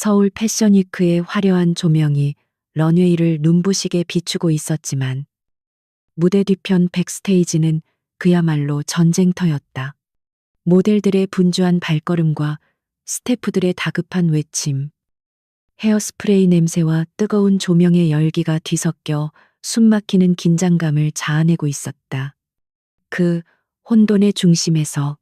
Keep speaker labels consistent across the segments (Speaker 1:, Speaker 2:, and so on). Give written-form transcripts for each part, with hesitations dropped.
Speaker 1: 서울 패션위크의 화려한 조명이 런웨이를 눈부시게 비추고 있었지만 무대 뒤편 백스테이지는 그야말로 전쟁터였다. 모델들의 분주한 발걸음과 스태프들의 다급한 외침, 헤어스프레이 냄새와 뜨거운 조명의 열기가 뒤섞여 숨막히는 긴장감을 자아내고 있었다. 그 혼돈의 중심에서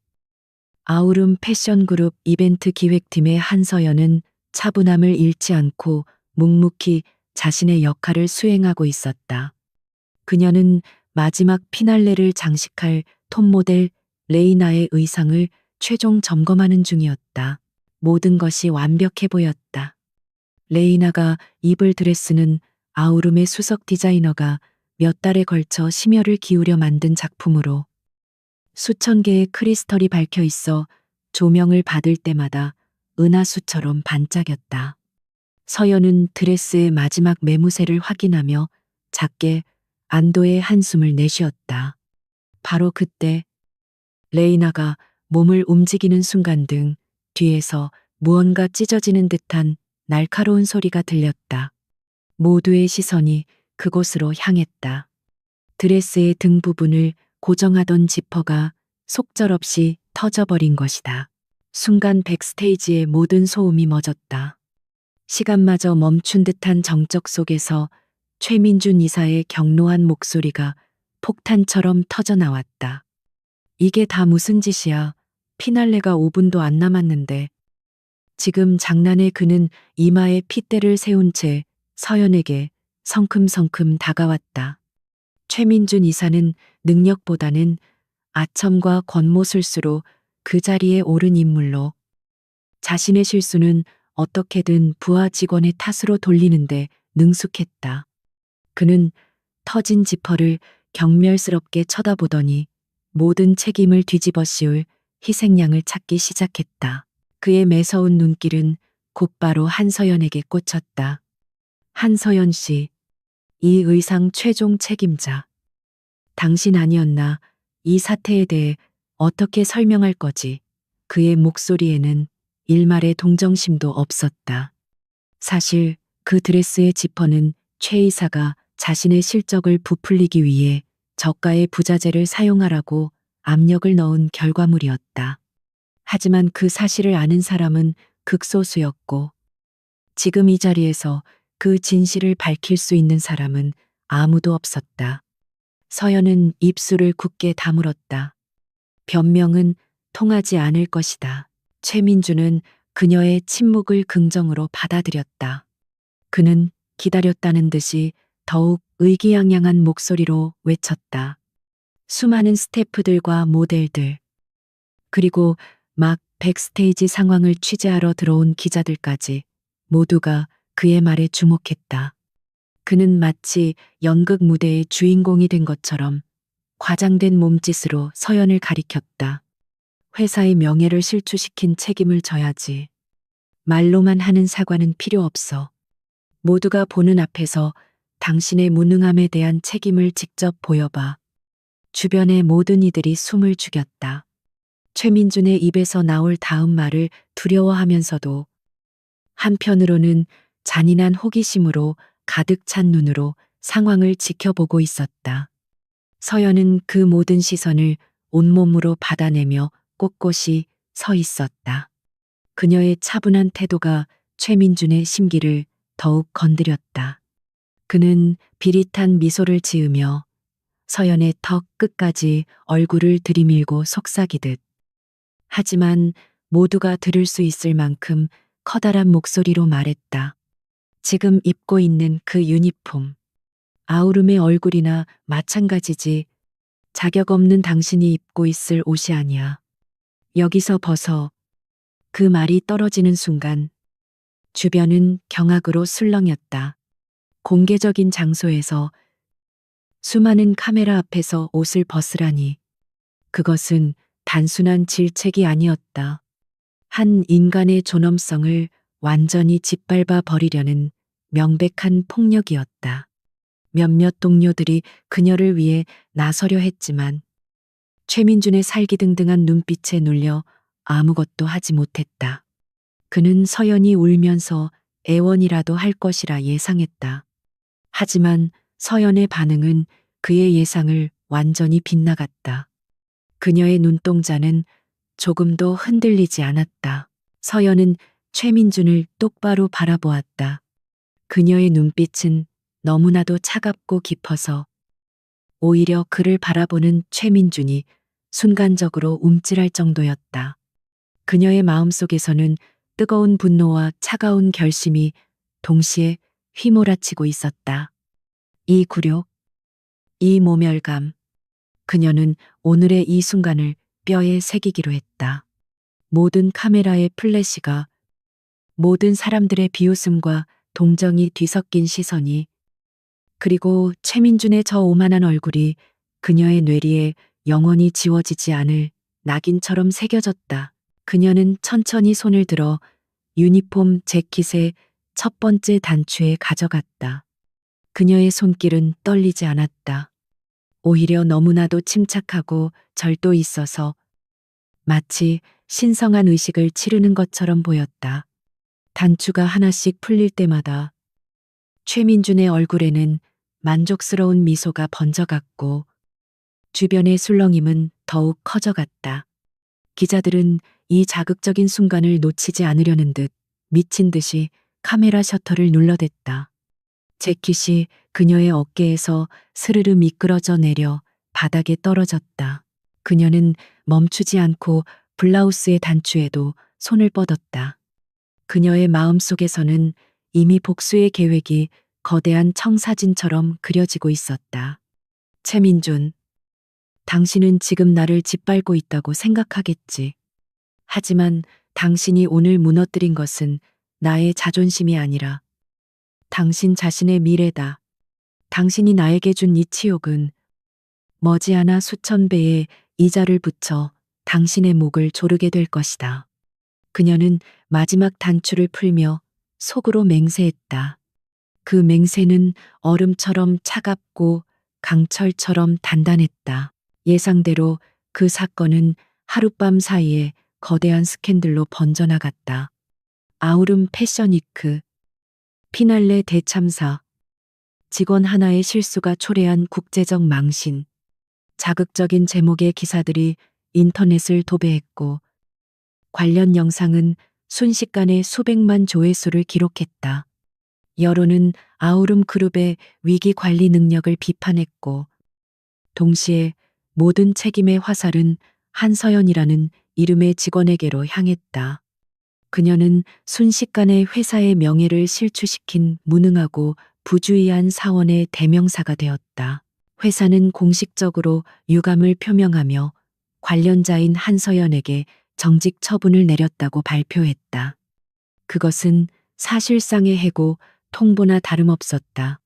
Speaker 1: 아우름 패션그룹 이벤트 기획팀의 한서연은 차분함을 잃지 않고 묵묵히 자신의 역할을 수행하고 있었다. 그녀는 마지막 피날레를 장식할 톱모델 레이나의 의상을 최종 점검하는 중이었다. 모든 것이 완벽해 보였다. 레이나가 입을 드레스는 아우름의 수석 디자이너가 몇 달에 걸쳐 심혈을 기울여 만든 작품으로 수천 개의 크리스털이 밝혀 있어 조명을 받을 때마다 은하수처럼 반짝였다. 서연은 드레스의 마지막 매무새를 확인하며 작게 안도의 한숨을 내쉬었다. 바로 그때 레이나가 몸을 움직이는 순간 등 뒤에서 무언가 찢어지는 듯한 날카로운 소리가 들렸다. 모두의 시선이 그곳으로 향했다. 드레스의 등 부분을 고정하던 지퍼가 속절없이 터져버린 것이다. 순간 백스테이지의 모든 소음이 멎었다. 시간마저 멈춘 듯한 정적 속에서 최민준 이사의 격노한 목소리가 폭탄처럼 터져나왔다. 이게 다 무슨 짓이야. 피날레가 5분도 안 남았는데. 지금 장난에 그는 이마에 핏대를 세운 채 서연에게 성큼성큼 다가왔다. 최민준 이사는 능력보다는 아첨과 권모술수로 그 자리에 오른 인물로 자신의 실수는 어떻게든 부하 직원의 탓으로 돌리는데 능숙했다. 그는 터진 지퍼를 경멸스럽게 쳐다보더니 모든 책임을 뒤집어 씌울 희생양을 찾기 시작했다. 그의 매서운 눈길은 곧바로 한서연에게 꽂혔다. 한서연 씨, 이 의상 최종 책임자. 당신 아니었나? 이 사태에 대해 어떻게 설명할 거지? 그의 목소리에는 일말의 동정심도 없었다. 사실 그 드레스의 지퍼는 최 이사가 자신의 실적을 부풀리기 위해 저가의 부자재를 사용하라고 압력을 넣은 결과물이었다. 하지만 그 사실을 아는 사람은 극소수였고 지금 이 자리에서 그 진실을 밝힐 수 있는 사람은 아무도 없었다. 서연은 입술을 굳게 다물었다. 변명은 통하지 않을 것이다. 최민주는 그녀의 침묵을 긍정으로 받아들였다. 그는 기다렸다는 듯이 더욱 의기양양한 목소리로 외쳤다. 수많은 스태프들과 모델들, 그리고 막 백스테이지 상황을 취재하러 들어온 기자들까지 모두가 그의 말에 주목했다. 그는 마치 연극 무대의 주인공이 된 것처럼 과장된 몸짓으로 서연을 가리켰다. 회사의 명예를 실추시킨 책임을 져야지. 말로만 하는 사과는 필요 없어. 모두가 보는 앞에서 당신의 무능함에 대한 책임을 직접 보여봐. 주변의 모든 이들이 숨을 죽였다. 최민준의 입에서 나올 다음 말을 두려워하면서도 한편으로는 잔인한 호기심으로 가득 찬 눈으로 상황을 지켜보고 있었다. 서연은 그 모든 시선을 온몸으로 받아내며 꼿꼿이 서 있었다. 그녀의 차분한 태도가 최민준의 심기를 더욱 건드렸다. 그는 비릿한 미소를 지으며 서연의 턱 끝까지 얼굴을 들이밀고 속삭이듯 하지만 모두가 들을 수 있을 만큼 커다란 목소리로 말했다. 지금 입고 있는 그 유니폼, 아우름의 얼굴이나 마찬가지지. 자격 없는 당신이 입고 있을 옷이 아니야. 여기서 벗어. 그 말이 떨어지는 순간 주변은 경악으로 술렁였다. 공개적인 장소에서 수많은 카메라 앞에서 옷을 벗으라니. 그것은 단순한 질책이 아니었다. 한 인간의 존엄성을 완전히 짓밟아 버리려는 명백한 폭력이었다. 몇몇 동료들이 그녀를 위해 나서려 했지만 최민준의 살기등등한 눈빛에 눌려 아무것도 하지 못했다. 그는 서연이 울면서 애원이라도 할 것이라 예상했다. 하지만 서연의 반응은 그의 예상을 완전히 빗나갔다. 그녀의 눈동자는 조금도 흔들리지 않았다. 서연은 최민준을 똑바로 바라보았다. 그녀의 눈빛은 너무나도 차갑고 깊어서 오히려 그를 바라보는 최민준이 순간적으로 움찔할 정도였다. 그녀의 마음속에서는 뜨거운 분노와 차가운 결심이 동시에 휘몰아치고 있었다. 이 굴욕, 이 모멸감. 그녀는 오늘의 이 순간을 뼈에 새기기로 했다. 모든 카메라의 플래시가, 모든 사람들의 비웃음과 동정이 뒤섞인 시선이, 그리고 최민준의 저 오만한 얼굴이 그녀의 뇌리에 영원히 지워지지 않을 낙인처럼 새겨졌다. 그녀는 천천히 손을 들어 유니폼 재킷의 첫 번째 단추에 가져갔다. 그녀의 손길은 떨리지 않았다. 오히려 너무나도 침착하고 절도 있어서 마치 신성한 의식을 치르는 것처럼 보였다. 단추가 하나씩 풀릴 때마다 최민준의 얼굴에는 만족스러운 미소가 번져갔고 주변의 술렁임은 더욱 커져갔다. 기자들은 이 자극적인 순간을 놓치지 않으려는 듯 미친 듯이 카메라 셔터를 눌러댔다. 재킷이 그녀의 어깨에서 스르르 미끄러져 내려 바닥에 떨어졌다. 그녀는 멈추지 않고 블라우스의 단추에도 손을 뻗었다. 그녀의 마음속에서는 이미 복수의 계획이 거대한 청사진처럼 그려지고 있었다. 최민준, 당신은 지금 나를 짓밟고 있다고 생각하겠지. 하지만 당신이 오늘 무너뜨린 것은 나의 자존심이 아니라 당신 자신의 미래다. 당신이 나에게 준 이 치욕은 머지않아 수천 배의 이자를 붙여 당신의 목을 조르게 될 것이다. 그녀는 마지막 단추를 풀며 속으로 맹세했다. 그 맹세는 얼음처럼 차갑고 강철처럼 단단했다. 예상대로 그 사건은 하룻밤 사이에 거대한 스캔들로 번져나갔다. 아우름 패션위크, 피날레 대참사, 직원 하나의 실수가 초래한 국제적 망신, 자극적인 제목의 기사들이 인터넷을 도배했고 관련 영상은 순식간에 수백만 조회수를 기록했다. 여론은 아우름 그룹의 위기 관리 능력을 비판했고 동시에 모든 책임의 화살은 한서연이라는 이름의 직원에게로 향했다. 그녀는 순식간에 회사의 명예를 실추시킨 무능하고 부주의한 사원의 대명사가 되었다. 회사는 공식적으로 유감을 표명하며 관련자인 한서연에게 정직 처분을 내렸다고 발표했다. 그것은 사실상의 해고, 통보나 다름없었다.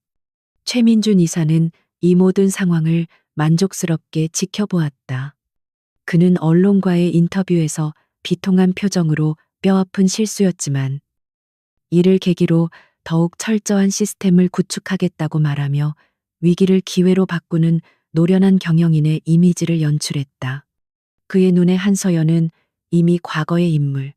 Speaker 1: 최민준 이사는 이 모든 상황을 만족스럽게 지켜보았다. 그는 언론과의 인터뷰에서 비통한 표정으로 뼈아픈 실수였지만 이를 계기로 더욱 철저한 시스템을 구축하겠다고 말하며 위기를 기회로 바꾸는 노련한 경영인의 이미지를 연출했다. 그의 눈에 한서연은 이미 과거의 인물,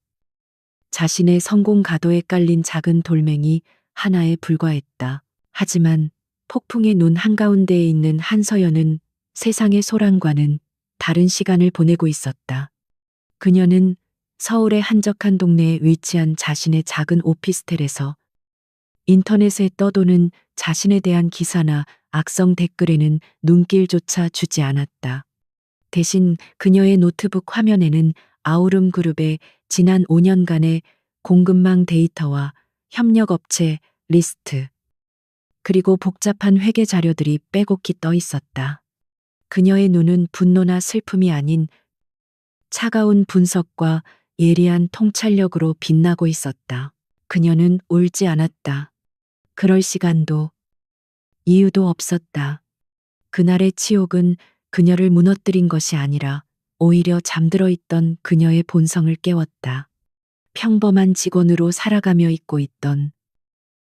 Speaker 1: 자신의 성공 가도에 깔린 작은 돌멩이 하나에 불과했다. 하지만 폭풍의 눈 한가운데에 있는 한서연은 세상의 소란과는 다른 시간을 보내고 있었다. 그녀는 서울의 한적한 동네에 위치한 자신의 작은 오피스텔에서 인터넷에 떠도는 자신에 대한 기사나 악성 댓글에는 눈길조차 주지 않았다. 대신 그녀의 노트북 화면에는 아우름 그룹의 지난 5년간의 공급망 데이터와 협력업체 리스트, 그리고 복잡한 회계 자료들이 빼곡히 떠 있었다. 그녀의 눈은 분노나 슬픔이 아닌 차가운 분석과 예리한 통찰력으로 빛나고 있었다. 그녀는 울지 않았다. 그럴 시간도 이유도 없었다. 그날의 치욕은 그녀를 무너뜨린 것이 아니라 오히려 잠들어 있던 그녀의 본성을 깨웠다. 평범한 직원으로 살아가며 있고 있던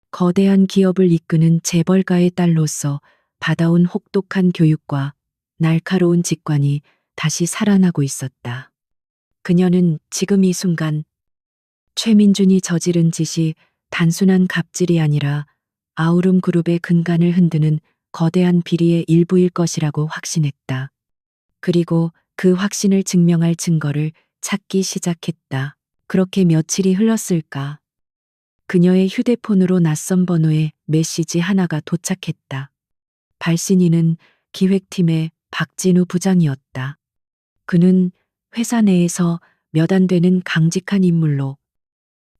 Speaker 1: 거대한 기업을 이끄는 재벌가의 딸로서 받아온 혹독한 교육과 날카로운 직관이 다시 살아나고 있었다. 그녀는 지금 이 순간 최민준이 저지른 짓이 단순한 갑질이 아니라 아우름 그룹의 근간을 흔드는 거대한 비리의 일부일 것이라고 확신했다. 그리고 그 확신을 증명할 증거를 찾기 시작했다. 그렇게 며칠이 흘렀을까. 그녀의 휴대폰으로 낯선 번호의 메시지 하나가 도착했다. 발신인은 기획팀의 박진우 부장이었다. 그는 회사 내에서 몇 안 되는 강직한 인물로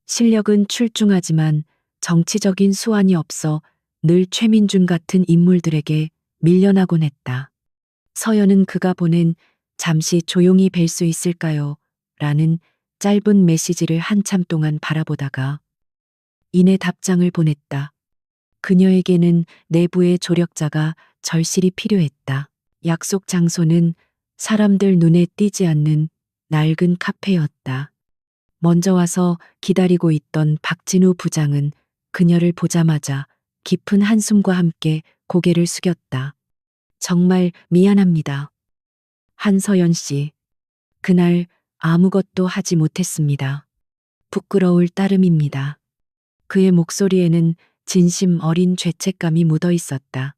Speaker 1: 실력은 출중하지만 정치적인 수완이 없어 늘 최민준 같은 인물들에게 밀려나곤 했다. 서연은 그가 보낸 잠시 조용히 뵐 수 있을까요? 라는 짧은 메시지를 한참 동안 바라보다가 이내 답장을 보냈다. 그녀에게는 내부의 조력자가 절실히 필요했다. 약속 장소는 사람들 눈에 띄지 않는 낡은 카페였다. 먼저 와서 기다리고 있던 박진우 부장은 그녀를 보자마자 깊은 한숨과 함께 고개를 숙였다. 정말 미안합니다. 한서연 씨. 그날 아무것도 하지 못했습니다. 부끄러울 따름입니다. 그의 목소리에는 진심 어린 죄책감이 묻어 있었다.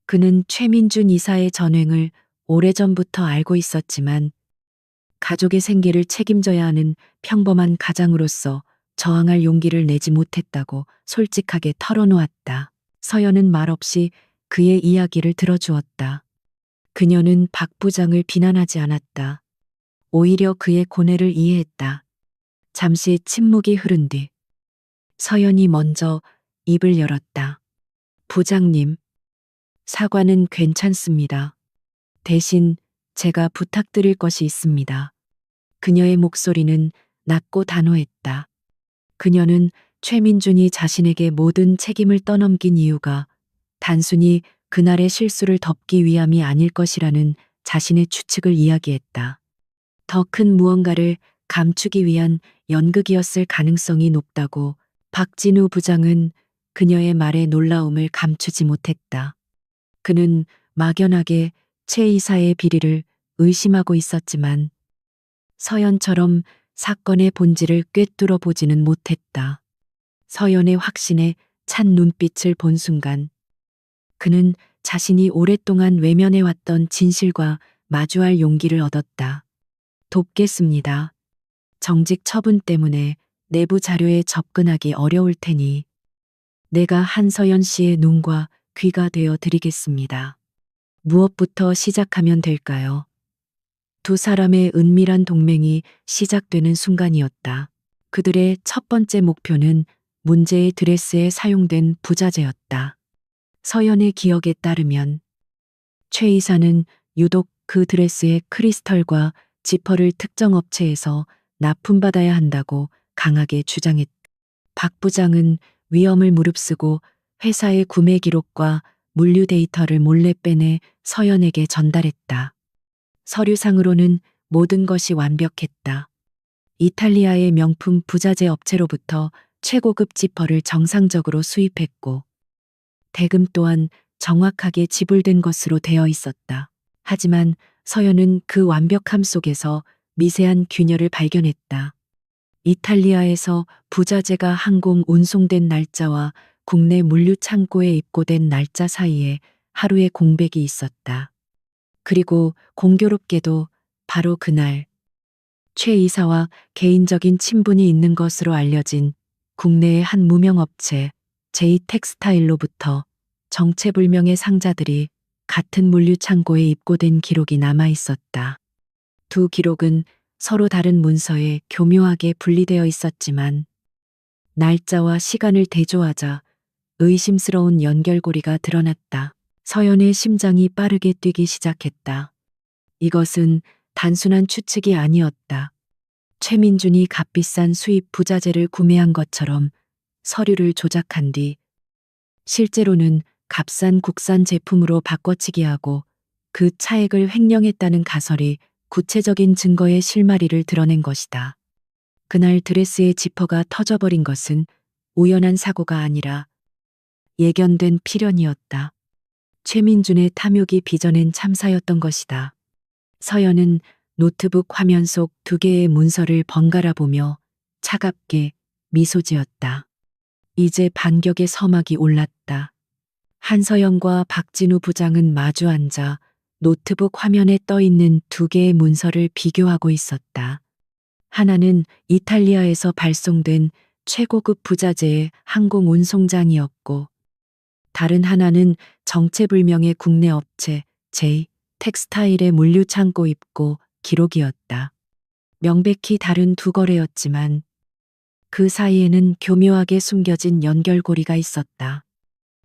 Speaker 1: 그는 최민준 이사의 전횡을 오래전부터 알고 있었지만 가족의 생계를 책임져야 하는 평범한 가장으로서 저항할 용기를 내지 못했다고 솔직하게 털어놓았다. 서연은 말없이 그의 이야기를 들어주었다. 그녀는 박 부장을 비난하지 않았다. 오히려 그의 고뇌를 이해했다. 잠시 침묵이 흐른 뒤 서연이 먼저 입을 열었다. 부장님, 사과는 괜찮습니다. 대신 제가 부탁드릴 것이 있습니다. 그녀의 목소리는 낮고 단호했다. 그녀는 최민준이 자신에게 모든 책임을 떠넘긴 이유가 단순히 그날의 실수를 덮기 위함이 아닐 것이라는 자신의 추측을 이야기했다. 더 큰 무언가를 감추기 위한 연극이었을 가능성이 높다고 박진우 부장은 그녀의 말에 놀라움을 감추지 못했다. 그는 막연하게 최 이사의 비리를 의심하고 있었지만 서연처럼 사건의 본질을 꿰뚫어 보지는 못했다. 서연의 확신에 찬 눈빛을 본 순간 그는 자신이 오랫동안 외면해왔던 진실과 마주할 용기를 얻었다. 돕겠습니다. 정직 처분 때문에 내부 자료에 접근하기 어려울 테니 내가 한서연 씨의 눈과 귀가 되어 드리겠습니다. 무엇부터 시작하면 될까요? 두 사람의 은밀한 동맹이 시작되는 순간이었다. 그들의 첫 번째 목표는 문제의 드레스에 사용된 부자재였다. 서연의 기억에 따르면 최 이사는 유독 그 드레스의 크리스털과 지퍼를 특정 업체에서 납품받아야 한다고 강하게 주장했다. 박 부장은 위험을 무릅쓰고 회사의 구매 기록과 물류 데이터를 몰래 빼내 서연에게 전달했다. 서류상으로는 모든 것이 완벽했다. 이탈리아의 명품 부자재 업체로부터 최고급 지퍼를 정상적으로 수입했고 대금 또한 정확하게 지불된 것으로 되어 있었다. 하지만 서연은 그 완벽함 속에서 미세한 균열을 발견했다. 이탈리아에서 부자재가 항공 운송된 날짜와 국내 물류 창고에 입고된 날짜 사이에 하루의 공백이 있었다. 그리고 공교롭게도 바로 그날 최 이사와 개인적인 친분이 있는 것으로 알려진 국내의 한 무명업체 J텍스타일로부터 정체불명의 상자들이 같은 물류 창고에 입고된 기록이 남아 있었다. 두 기록은 서로 다른 문서에 교묘하게 분리되어 있었지만 날짜와 시간을 대조하자 의심스러운 연결고리가 드러났다. 서연의 심장이 빠르게 뛰기 시작했다. 이것은 단순한 추측이 아니었다. 최민준이 값비싼 수입 부자재를 구매한 것처럼 서류를 조작한 뒤 실제로는 값싼 국산 제품으로 바꿔치기 하고 그 차액을 횡령했다는 가설이 구체적인 증거의 실마리를 드러낸 것이다. 그날 드레스의 지퍼가 터져버린 것은 우연한 사고가 아니라 예견된 필연이었다. 최민준의 탐욕이 빚어낸 참사였던 것이다. 서연은 노트북 화면 속 두 개의 문서를 번갈아 보며 차갑게 미소 지었다. 이제 반격의 서막이 올랐다. 한서영과 박진우 부장은 마주 앉아 노트북 화면에 떠 있는 두 개의 문서를 비교하고 있었다. 하나는 이탈리아에서 발송된 최고급 부자재의 항공 운송장이었고, 다른 하나는 정체불명의 국내 업체 J 텍스타일의 물류 창고 입고 기록이었다. 명백히 다른 두 거래였지만 그 사이에는 교묘하게 숨겨진 연결고리가 있었다.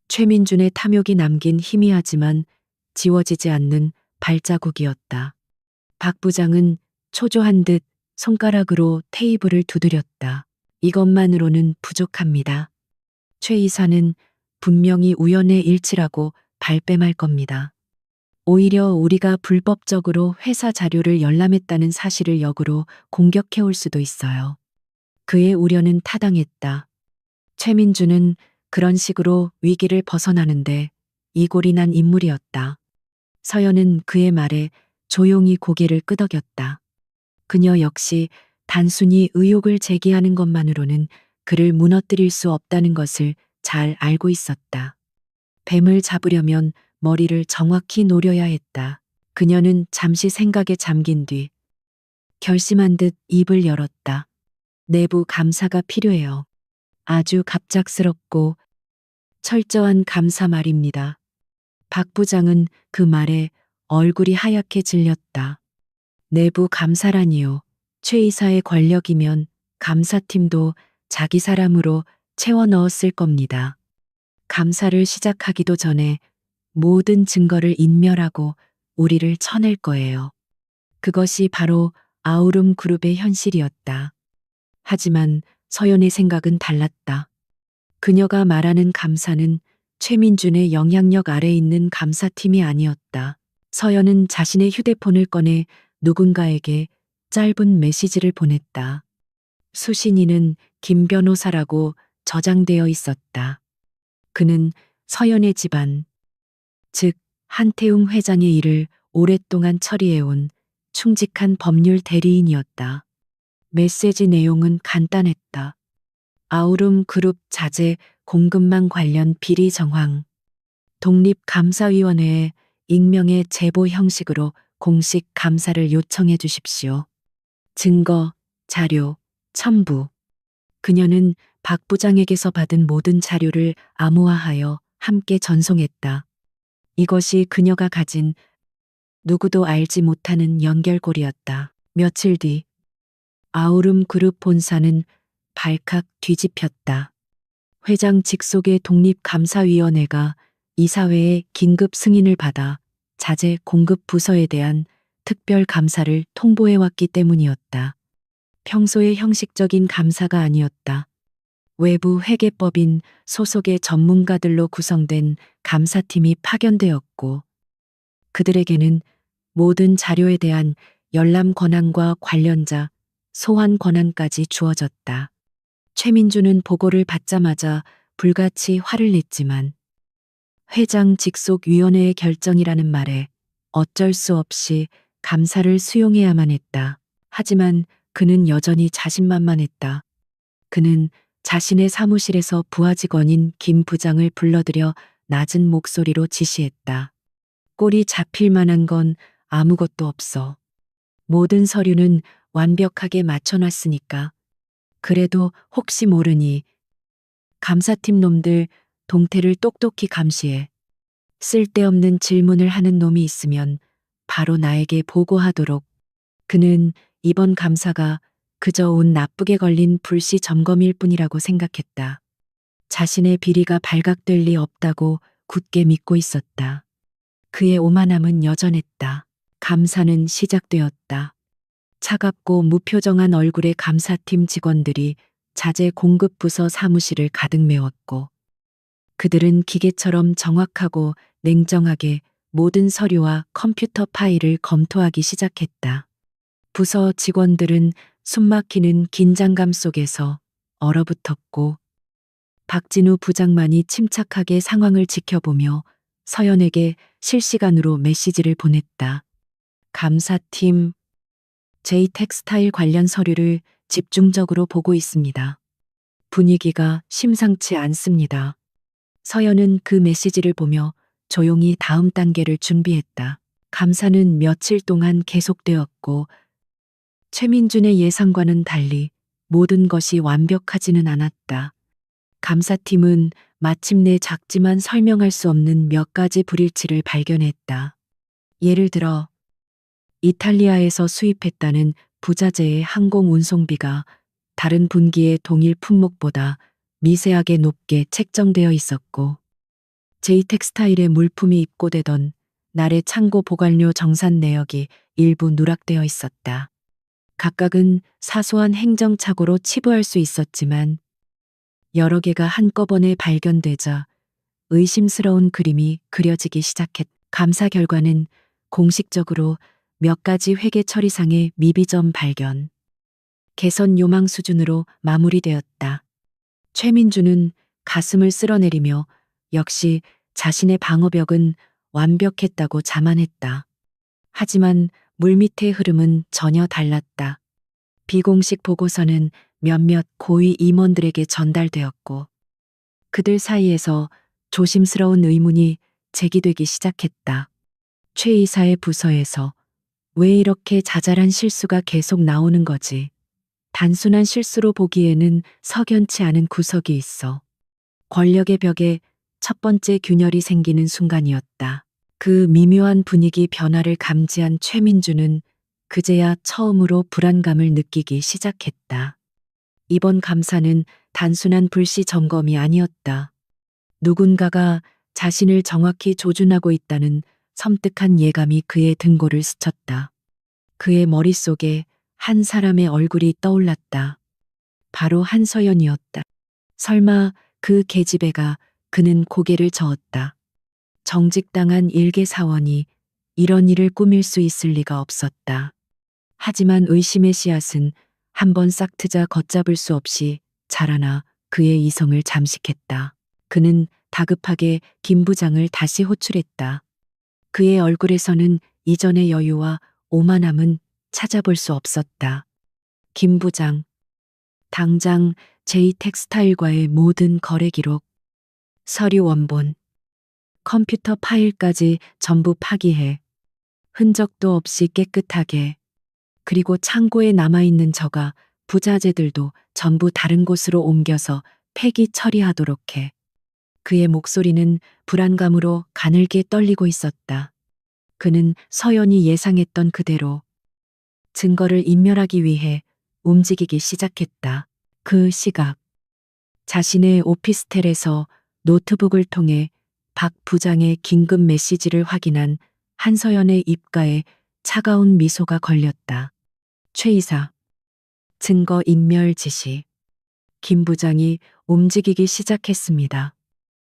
Speaker 1: 최민준의 탐욕이 남긴 희미하지만 지워지지 않는 발자국이었다. 박 부장은 초조한 듯 손가락으로 테이블을 두드렸다. 이것만으로는 부족합니다. 최 이사는 분명히 우연의 일치라고 발뺌할 겁니다. 오히려 우리가 불법적으로 회사 자료를 열람했다는 사실을 역으로 공격해올 수도 있어요. 그의 우려는 타당했다. 최민주는 그런 식으로 위기를 벗어나는데 이골이 난 인물이었다. 서연은 그의 말에 조용히 고개를 끄덕였다. 그녀 역시 단순히 의혹을 제기하는 것만으로는 그를 무너뜨릴 수 없다는 것을 잘 알고 있었다. 뱀을 잡으려면 머리를 정확히 노려야 했다. 그녀는 잠시 생각에 잠긴 뒤 결심한 듯 입을 열었다. 내부 감사가 필요해요. 아주 갑작스럽고 철저한 감사 말입니다. 박 부장은 그 말에 얼굴이 하얗게 질렸다. 내부 감사라니요. 최 이사의 권력이면 감사팀도 자기 사람으로 채워 넣었을 겁니다. 감사를 시작하기도 전에 모든 증거를 인멸하고 우리를 쳐낼 거예요. 그것이 바로 아우름 그룹의 현실이었다. 하지만 서연의 생각은 달랐다. 그녀가 말하는 감사는 최민준의 영향력 아래 있는 감사팀이 아니었다. 서연은 자신의 휴대폰을 꺼내 누군가에게 짧은 메시지를 보냈다. 수신인은 김 변호사라고 저장되어 있었다. 그는 서연의 집안, 즉 한태웅 회장의 일을 오랫동안 처리해온 충직한 법률 대리인이었다. 메시지 내용은 간단했다. 아우름 그룹 자재 공급망 관련 비리 정황, 독립감사위원회에 익명의 제보 형식으로 공식 감사를 요청해 주십시오. 증거, 자료, 첨부. 그녀는 박 부장에게서 받은 모든 자료를 암호화하여 함께 전송했다. 이것이 그녀가 가진 누구도 알지 못하는 연결고리였다. 며칠 뒤 아우름 그룹 본사는 발칵 뒤집혔다. 회장 직속의 독립감사위원회가 이사회의 긴급 승인을 받아 자재 공급 부서에 대한 특별 감사를 통보해왔기 때문이었다. 평소의 형식적인 감사가 아니었다. 외부 회계법인 소속의 전문가들로 구성된 감사팀이 파견되었고, 그들에게는 모든 자료에 대한 열람 권한과 관련자 소환 권한까지 주어졌다. 최민주는 보고를 받자마자 불같이 화를 냈지만 회장 직속 위원회의 결정이라는 말에 어쩔 수 없이 감사를 수용해야만 했다. 하지만 그는 여전히 자신만만했다. 그는 자신의 사무실에서 부하 직원인 김 부장을 불러들여 낮은 목소리로 지시했다. 꼴이 잡힐 만한 건 아무것도 없어. 모든 서류는 완벽하게 맞춰놨으니까. 그래도 혹시 모르니 감사팀 놈들 동태를 똑똑히 감시해. 쓸데없는 질문을 하는 놈이 있으면 바로 나에게 보고하도록. 그는 이번 감사가 그저 운 나쁘게 걸린 불시 점검일 뿐이라고 생각했다. 자신의 비리가 발각될 리 없다고 굳게 믿고 있었다. 그의 오만함은 여전했다. 감사는 시작되었다. 차갑고 무표정한 얼굴의 감사팀 직원들이 자재 공급 부서 사무실을 가득 메웠고, 그들은 기계처럼 정확하고 냉정하게 모든 서류와 컴퓨터 파일을 검토하기 시작했다. 부서 직원들은 숨막히는 긴장감 속에서 얼어붙었고, 박진우 부장만이 침착하게 상황을 지켜보며 서연에게 실시간으로 메시지를 보냈다. 감사팀 J 텍스타일 관련 서류를 집중적으로 보고 있습니다. 분위기가 심상치 않습니다. 서연은 그 메시지를 보며 조용히 다음 단계를 준비했다. 감사는 며칠 동안 계속되었고 최민준의 예상과는 달리 모든 것이 완벽하지는 않았다. 감사팀은 마침내 작지만 설명할 수 없는 몇 가지 불일치를 발견했다. 예를 들어 이탈리아에서 수입했다는 부자재의 항공 운송비가 다른 분기의 동일 품목보다 미세하게 높게 책정되어 있었고, 제이텍스타일의 물품이 입고되던 날의 창고 보관료 정산 내역이 일부 누락되어 있었다. 각각은 사소한 행정착오로 치부할 수 있었지만 여러 개가 한꺼번에 발견되자 의심스러운 그림이 그려지기 시작했다. 감사 결과는 공식적으로 몇 가지 회계 처리상의 미비점 발견, 개선 요망 수준으로 마무리되었다. 최민주는 가슴을 쓸어내리며 역시 자신의 방어벽은 완벽했다고 자만했다. 하지만 물밑의 흐름은 전혀 달랐다. 비공식 보고서는 몇몇 고위 임원들에게 전달되었고 그들 사이에서 조심스러운 의문이 제기되기 시작했다. 최 이사의 부서에서 왜 이렇게 자잘한 실수가 계속 나오는 거지? 단순한 실수로 보기에는 석연치 않은 구석이 있어. 권력의 벽에 첫 번째 균열이 생기는 순간이었다. 그 미묘한 분위기 변화를 감지한 최민주는 그제야 처음으로 불안감을 느끼기 시작했다. 이번 감사는 단순한 불시 점검이 아니었다. 누군가가 자신을 정확히 조준하고 있다는 섬뜩한 예감이 그의 등골을 스쳤다. 그의 머릿속에 한 사람의 얼굴이 떠올랐다. 바로 한서연이었다. 설마 그 계집애가. 그는 고개를 저었다. 정직당한 일개 사원이 이런 일을 꾸밀 수 있을 리가 없었다. 하지만 의심의 씨앗은 한번 싹 트자 걷잡을 수 없이 자라나 그의 이성을 잠식했다. 그는 다급하게 김 부장을 다시 호출했다. 그의 얼굴에서는 이전의 여유와 오만함은 찾아볼 수 없었다. 김 부장, 당장 제이텍스타일과의 모든 거래 기록, 서류 원본, 컴퓨터 파일까지 전부 파기해 흔적도 없이 깨끗하게, 그리고 창고에 남아있는 저가 부자재들도 전부 다른 곳으로 옮겨서 폐기 처리하도록 해. 그의 목소리는 불안감으로 가늘게 떨리고 있었다. 그는 서연이 예상했던 그대로 증거를 인멸하기 위해 움직이기 시작했다. 그 시각, 자신의 오피스텔에서 노트북을 통해 박 부장의 긴급 메시지를 확인한 한서연의 입가에 차가운 미소가 걸렸다. 최 이사, 증거 인멸 지시. 김 부장이 움직이기 시작했습니다.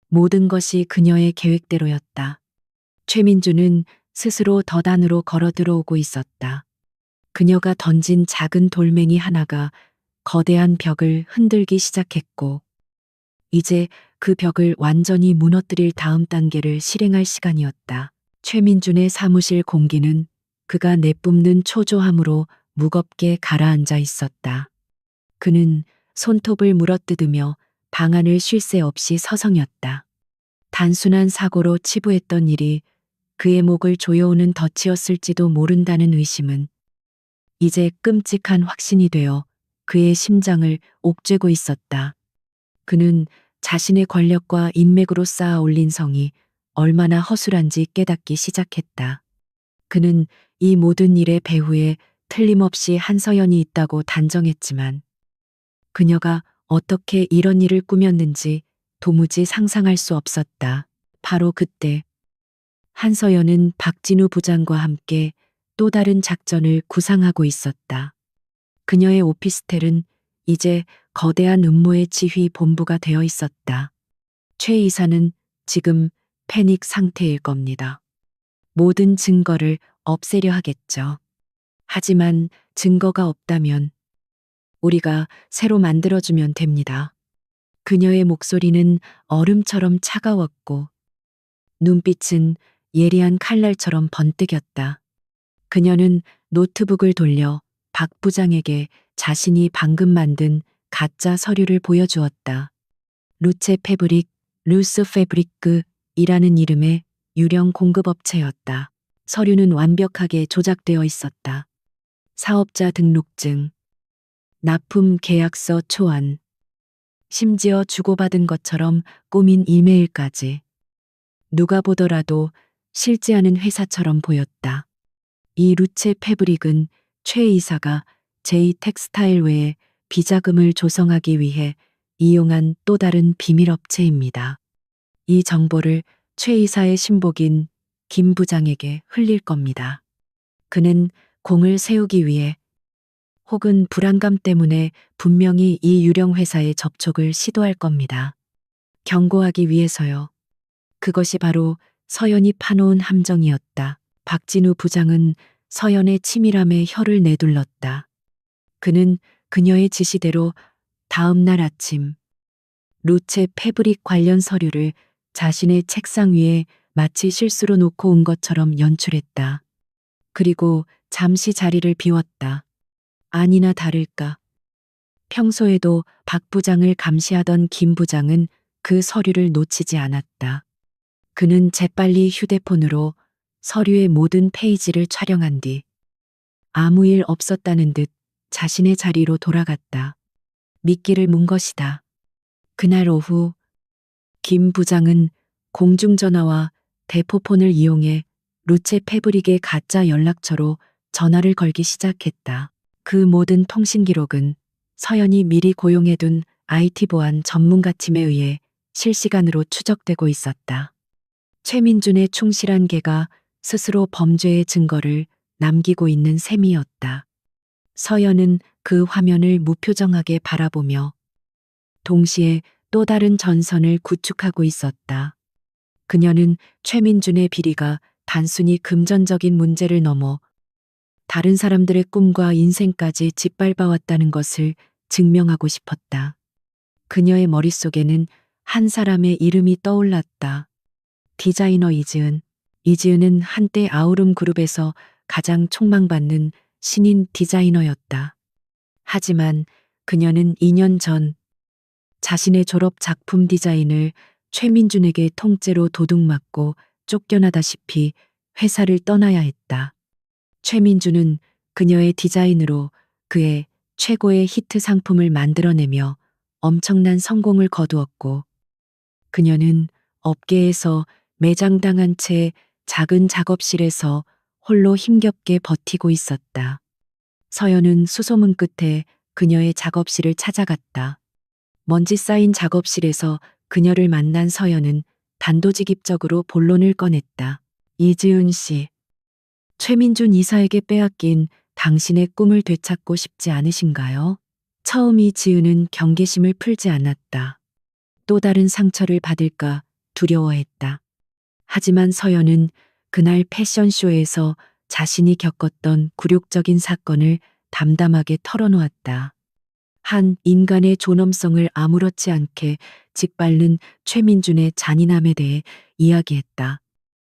Speaker 1: 모든 것이 그녀의 계획대로였다. 최민주는 스스로 덫안으로 걸어 들어오고 있었다. 그녀가 던진 작은 돌멩이 하나가 거대한 벽을 흔들기 시작했고, 이제 그 벽을 완전히 무너뜨릴 다음 단계를 실행할 시간이었다. 최민준의 사무실 공기는 그가 내뿜는 초조함으로 무겁게 가라앉아 있었다. 그는 손톱을 물어뜯으며 방안을 쉴 새 없이 서성였다. 단순한 사고로 치부했던 일이 그의 목을 조여오는 덫이었을지도 모른다는 의심은 이제 끔찍한 확신이 되어 그의 심장을 옥죄고 있었다. 그는 자신의 권력과 인맥으로 쌓아 올린 성이 얼마나 허술한지 깨닫기 시작했다. 그는 이 모든 일의 배후에 틀림없이 한서연이 있다고 단정했지만 그녀가 어떻게 이런 일을 꾸몄는지 도무지 상상할 수 없었다. 바로 그때 한서연은 박진우 부장과 함께 또 다른 작전을 구상하고 있었다. 그녀의 오피스텔은 이제 거대한 음모의 지휘 본부가 되어 있었다. 최 이사는 지금 패닉 상태일 겁니다. 모든 증거를 없애려 하겠죠. 하지만 증거가 없다면 우리가 새로 만들어주면 됩니다. 그녀의 목소리는 얼음처럼 차가웠고 눈빛은 예리한 칼날처럼 번뜩였다. 그녀는 노트북을 돌려 박 부장에게 자신이 방금 만든 가짜 서류를 보여주었다. 루체 패브릭, 루스 패브리크이라는 이름의 유령 공급업체였다. 서류는 완벽하게 조작되어 있었다. 사업자 등록증, 납품 계약서 초안, 심지어 주고받은 것처럼 꾸민 이메일까지. 누가 보더라도 실제 하는 회사처럼 보였다. 이 루체 패브릭은 최 이사가 제2 텍스타일 외에 비자금을 조성하기 위해 이용한 또 다른 비밀업체입니다. 이 정보를 최 이사의 신복인 김 부장에게 흘릴 겁니다. 그는 공을 세우기 위해 혹은 불안감 때문에 분명히 이 유령 회사에 접촉을 시도할 겁니다. 경고하기 위해서요. 그것이 바로 서연이 파놓은 함정이었다. 박진우 부장은 서연의 치밀함에 혀를 내둘렀다. 그는 그녀의 지시대로 다음 날 아침 루체 패브릭 관련 서류를 자신의 책상 위에 마치 실수로 놓고 온 것처럼 연출했다. 그리고 잠시 자리를 비웠다. 아니나 다를까. 평소에도 박 부장을 감시하던 김 부장은 그 서류를 놓치지 않았다. 그는 재빨리 휴대폰으로 서류의 모든 페이지를 촬영한 뒤 아무 일 없었다는 듯 자신의 자리로 돌아갔다. 미끼를 문 것이다. 그날 오후 김 부장은 공중전화와 대포폰을 이용해 루체 패브릭의 가짜 연락처로 전화를 걸기 시작했다. 그 모든 통신 기록은 서연이 미리 고용해둔 IT 보안 전문가 팀에 의해 실시간으로 추적되고 있었다. 최민준의 충실한 개가 스스로 범죄의 증거를 남기고 있는 셈이었다. 서연은 그 화면을 무표정하게 바라보며 동시에 또 다른 전선을 구축하고 있었다. 그녀는 최민준의 비리가 단순히 금전적인 문제를 넘어 다른 사람들의 꿈과 인생까지 짓밟아왔다는 것을 증명하고 싶었다. 그녀의 머릿속에는 한 사람의 이름이 떠올랐다. 디자이너 이지은. 이지은은 한때 아우름 그룹에서 가장 촉망받는 신인 디자이너였다. 하지만 그녀는 2년 전 자신의 졸업 작품 디자인을 최민준에게 통째로 도둑맞고 쫓겨나다시피 회사를 떠나야 했다. 최민준은 그녀의 디자인으로 그의 최고의 히트 상품을 만들어내며 엄청난 성공을 거두었고 그녀는 업계에서 매장당한 채 작은 작업실에서 홀로 힘겹게 버티고 있었다. 서연은 수소문 끝에 그녀의 작업실을 찾아갔다. 먼지 쌓인 작업실에서 그녀를 만난 서연은 단도직입적으로 본론을 꺼냈다. 이지은 씨, 최민준 이사에게 빼앗긴 당신의 꿈을 되찾고 싶지 않으신가요? 처음 이지은은 경계심을 풀지 않았다. 또 다른 상처를 받을까 두려워했다. 하지만 서연은 그날 패션쇼에서 자신이 겪었던 굴욕적인 사건을 담담하게 털어놓았다. 한 인간의 존엄성을 아무렇지 않게 짓밟는 최민준의 잔인함에 대해 이야기했다.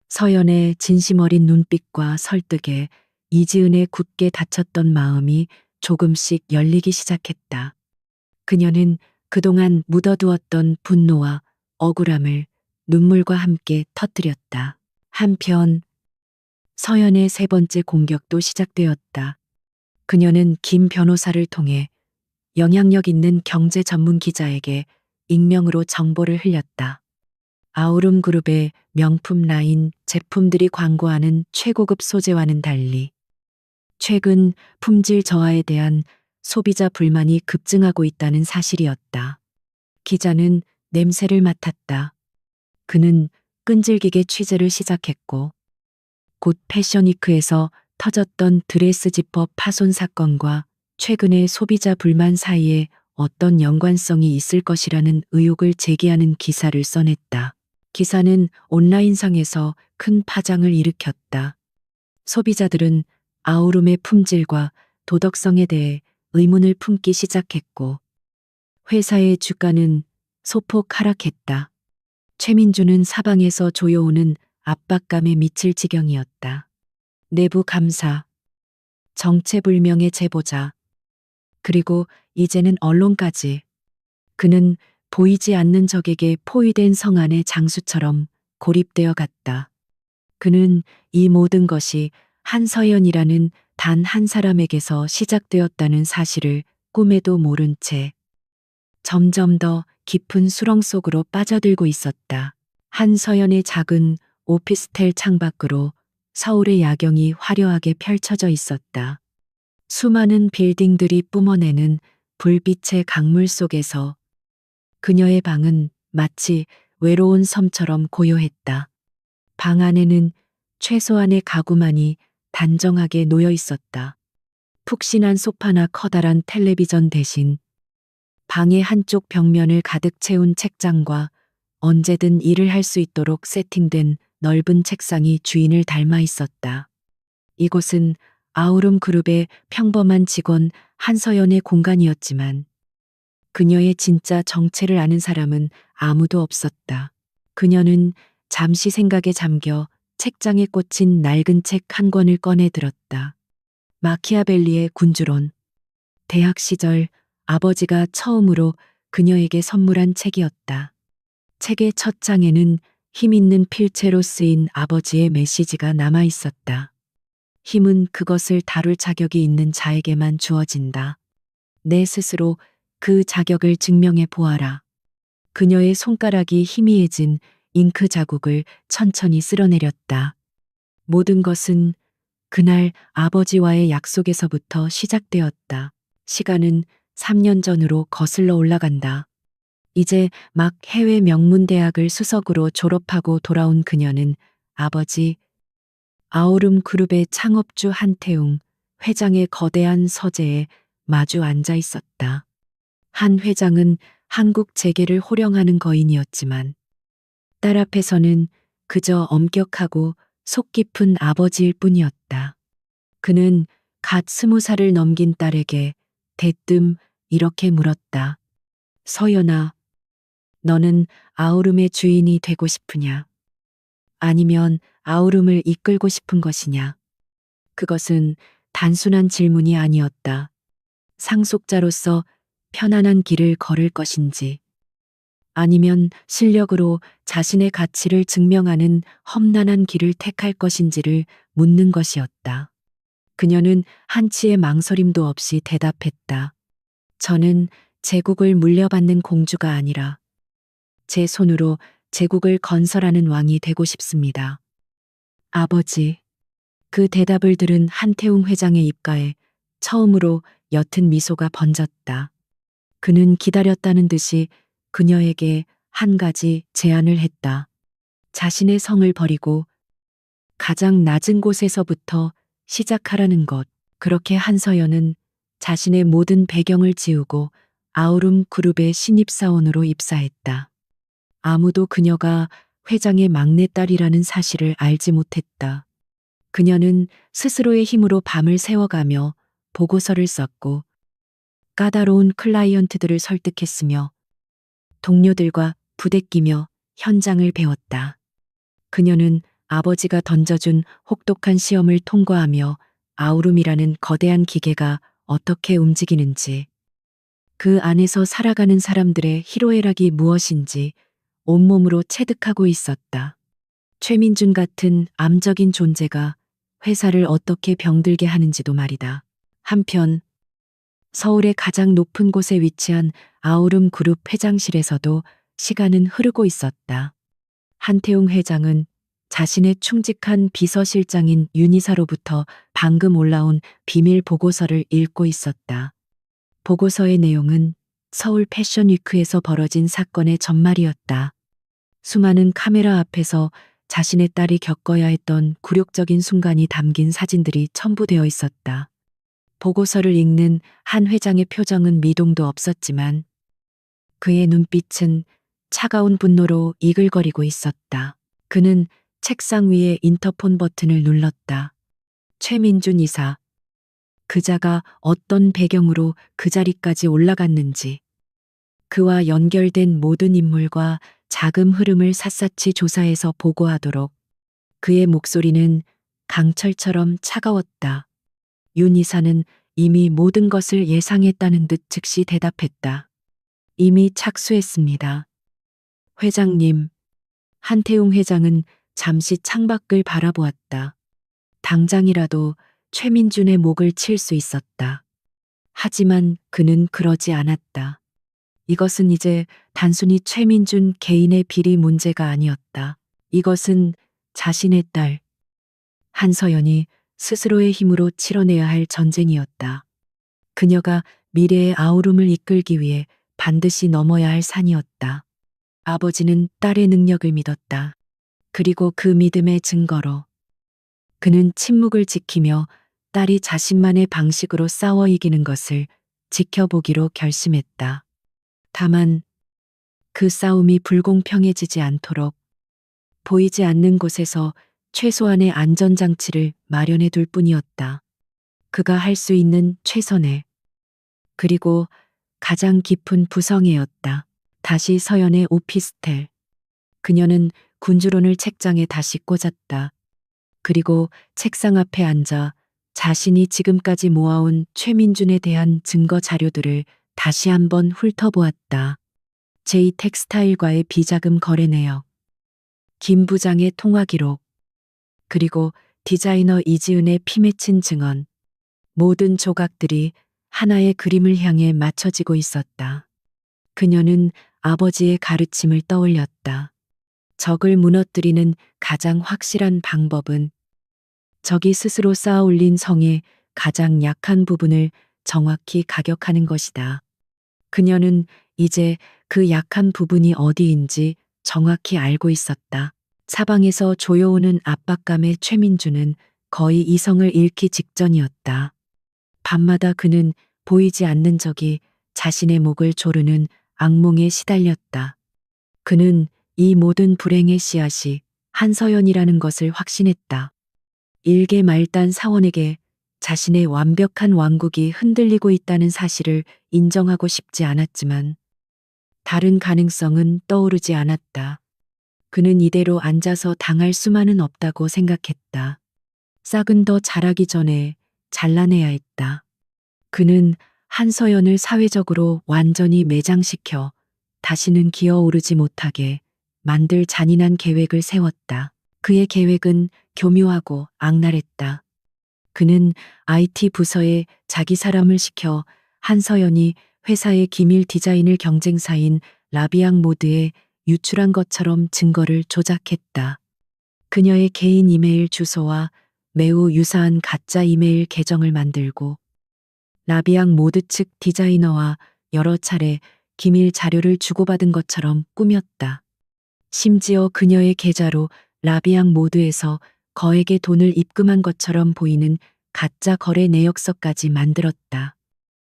Speaker 1: 서연의 진심 어린 눈빛과 설득에 이지은의 굳게 닫혔던 마음이 조금씩 열리기 시작했다. 그녀는 그동안 묻어두었던 분노와 억울함을 눈물과 함께 터뜨렸다. 한편 서연의 세 번째 공격도 시작되었다. 그녀는 김 변호사를 통해 영향력 있는 경제 전문 기자에게 익명으로 정보를 흘렸다. 아우름 그룹의 명품 라인 제품들이 광고하는 최고급 소재와는 달리 최근 품질 저하에 대한 소비자 불만이 급증하고 있다는 사실이었다. 기자는 냄새를 맡았다. 그는 끈질기게 취재를 시작했고 곧 패션위크에서 터졌던 드레스 지퍼 파손 사건과 최근의 소비자 불만 사이에 어떤 연관성이 있을 것이라는 의혹을 제기하는 기사를 써냈다. 기사는 온라인상에서 큰 파장을 일으켰다. 소비자들은 아우름의 품질과 도덕성에 대해 의문을 품기 시작했고 회사의 주가는 소폭 하락했다. 최민준은 사방에서 조여오는 압박감에 미칠 지경이었다. 내부 감사, 정체불명의 제보자, 그리고 이제는 언론까지. 그는 보이지 않는 적에게 포위된 성 안의 장수처럼 고립되어 갔다. 그는 이 모든 것이 한서연이라는 단 한 사람에게서 시작되었다는 사실을 꿈에도 모른 채 점점 더 깊은 수렁 속으로 빠져들고 있었다. 한서연의 작은 오피스텔 창밖으로 서울의 야경이 화려하게 펼쳐져 있었다. 수많은 빌딩들이 뿜어내는 불빛의 강물 속에서 그녀의 방은 마치 외로운 섬처럼 고요했다. 방 안에는 최소한의 가구만이 단정하게 놓여 있었다. 푹신한 소파나 커다란 텔레비전 대신 방의 한쪽 벽면을 가득 채운 책장과 언제든 일을 할 수 있도록 세팅된 넓은 책상이 주인을 닮아 있었다. 이곳은 아우름 그룹의 평범한 직원 한서연의 공간이었지만 그녀의 진짜 정체를 아는 사람은 아무도 없었다. 그녀는 잠시 생각에 잠겨 책장에 꽂힌 낡은 책 한 권을 꺼내 들었다. 마키아벨리의 군주론. 대학 시절 아버지가 처음으로 그녀에게 선물한 책이었다. 책의 첫 장에는 힘있는 필체로 쓰인 아버지의 메시지가 남아 있었다. 힘은 그것을 다룰 자격이 있는 자에게만 주어진다. 내 스스로 그 자격을 증명해 보아라. 그녀의 손가락이 희미해진 잉크 자국을 천천히 쓸어내렸다. 모든 것은 그날 아버지와의 약속에서부터 시작되었다. 시간은 3년 전으로 거슬러 올라간다. 이제 막 해외 명문대학을 수석으로 졸업하고 돌아온 그녀는 아버지 아우름 그룹의 창업주 한태웅 회장의 거대한 서재에 마주 앉아 있었다. 한 회장은 한국 재계를 호령하는 거인이었지만 딸 앞에서는 그저 엄격하고 속 깊은 아버지일 뿐이었다. 그는 갓 20살을 넘긴 딸에게 대뜸 이렇게 물었다. 서연아, 너는 아우름의 주인이 되고 싶으냐? 아니면 아우름을 이끌고 싶은 것이냐? 그것은 단순한 질문이 아니었다. 상속자로서 편안한 길을 걸을 것인지, 아니면 실력으로 자신의 가치를 증명하는 험난한 길을 택할 것인지를 묻는 것이었다. 그녀는 한치의 망설임도 없이 대답했다. 저는 제국을 물려받는 공주가 아니라 제 손으로 제국을 건설하는 왕이 되고 싶습니다. 아버지, 그 대답을 들은 한태웅 회장의 입가에 처음으로 옅은 미소가 번졌다. 그는 기다렸다는 듯이 그녀에게 한 가지 제안을 했다. 자신의 성을 버리고 가장 낮은 곳에서부터 시작하라는 것. 그렇게 한서연은 자신의 모든 배경을 지우고 아우름 그룹의 신입사원으로 입사했다. 아무도 그녀가 회장의 막내딸이라는 사실을 알지 못했다. 그녀는 스스로의 힘으로 밤을 새워가며 보고서를 썼고 까다로운 클라이언트들을 설득했으며 동료들과 부대끼며 현장을 배웠다. 그녀는 아버지가 던져준 혹독한 시험을 통과하며 아우름이라는 거대한 기계가 어떻게 움직이는지, 그 안에서 살아가는 사람들의 희로애락이 무엇인지 온몸으로 체득하고 있었다. 최민준 같은 암적인 존재가 회사를 어떻게 병들게 하는지도 말이다. 한편 서울의 가장 높은 곳에 위치한 아우름 그룹 회장실에서도 시간은 흐르고 있었다. 한태웅 회장은 자신의 충직한 비서실장인 윤이사로부터 방금 올라온 비밀 보고서를 읽고 있었다. 보고서의 내용은 서울 패션위크에서 벌어진 사건의 전말이었다. 수많은 카메라 앞에서 자신의 딸이 겪어야 했던 굴욕적인 순간이 담긴 사진들이 첨부되어 있었다. 보고서를 읽는 한 회장의 표정은 미동도 없었지만 그의 눈빛은 차가운 분노로 이글거리고 있었다. 그는 책상 위에 인터폰 버튼을 눌렀다. 최민준 이사. 그자가 어떤 배경으로 그 자리까지 올라갔는지, 그와 연결된 모든 인물과 자금 흐름을 샅샅이 조사해서 보고하도록. 그의 목소리는 강철처럼 차가웠다. 윤 이사는 이미 모든 것을 예상했다는 듯 즉시 대답했다. 이미 착수했습니다. 회장님. 한태웅 회장은 잠시 창밖을 바라보았다. 당장이라도 최민준의 목을 칠 수 있었다. 하지만 그는 그러지 않았다. 이것은 이제 단순히 최민준 개인의 비리 문제가 아니었다. 이것은 자신의 딸, 한서연이 스스로의 힘으로 치러내야 할 전쟁이었다. 그녀가 미래의 아우름을 이끌기 위해 반드시 넘어야 할 산이었다. 아버지는 딸의 능력을 믿었다. 그리고 그 믿음의 증거로 그는 침묵을 지키며 딸이 자신만의 방식으로 싸워 이기는 것을 지켜보기로 결심했다. 다만 그 싸움이 불공평해지지 않도록 보이지 않는 곳에서 최소한의 안전장치를 마련해 둘 뿐이었다. 그가 할 수 있는 최선의 그리고 가장 깊은 부성애였다. 다시 서연의 오피스텔. 그녀는 군주론을 책장에 다시 꽂았다. 그리고 책상 앞에 앉아 자신이 지금까지 모아온 최민준에 대한 증거 자료들을 다시 한번 훑어보았다. 제2 텍스타일과의 비자금 거래 내역, 김 부장의 통화 기록, 그리고 디자이너 이지은의 피 맺힌 증언. 모든 조각들이 하나의 그림을 향해 맞춰지고 있었다. 그녀는 아버지의 가르침을 떠올렸다. 적을 무너뜨리는 가장 확실한 방법은 적이 스스로 쌓아 올린 성의 가장 약한 부분을 정확히 가격하는 것이다. 그녀는 이제 그 약한 부분이 어디인지 정확히 알고 있었다. 사방에서 조여오는 압박감에 최민주는 거의 이성을 잃기 직전이었다. 밤마다 그는 보이지 않는 적이 자신의 목을 조르는 악몽에 시달렸다. 그는 이 모든 불행의 씨앗이 한서연이라는 것을 확신했다. 일개 말단 사원에게 자신의 완벽한 왕국이 흔들리고 있다는 사실을 인정하고 싶지 않았지만 다른 가능성은 떠오르지 않았다. 그는 이대로 앉아서 당할 수만은 없다고 생각했다. 싹은 더 자라기 전에 잘라내야 했다. 그는 한서연을 사회적으로 완전히 매장시켜 다시는 기어오르지 못하게 만들 잔인한 계획을 세웠다. 그의 계획은 교묘하고 악랄했다. 그는 IT 부서에 자기 사람을 시켜 한서연이 회사의 기밀 디자인을 경쟁사인 라비앙 모드에 유출한 것처럼 증거를 조작했다. 그녀의 개인 이메일 주소와 매우 유사한 가짜 이메일 계정을 만들고 라비앙 모드 측 디자이너와 여러 차례 기밀 자료를 주고받은 것처럼 꾸몄다. 심지어 그녀의 계좌로 라비앙 모드에서 거액의 돈을 입금한 것처럼 보이는 가짜 거래 내역서까지 만들었다.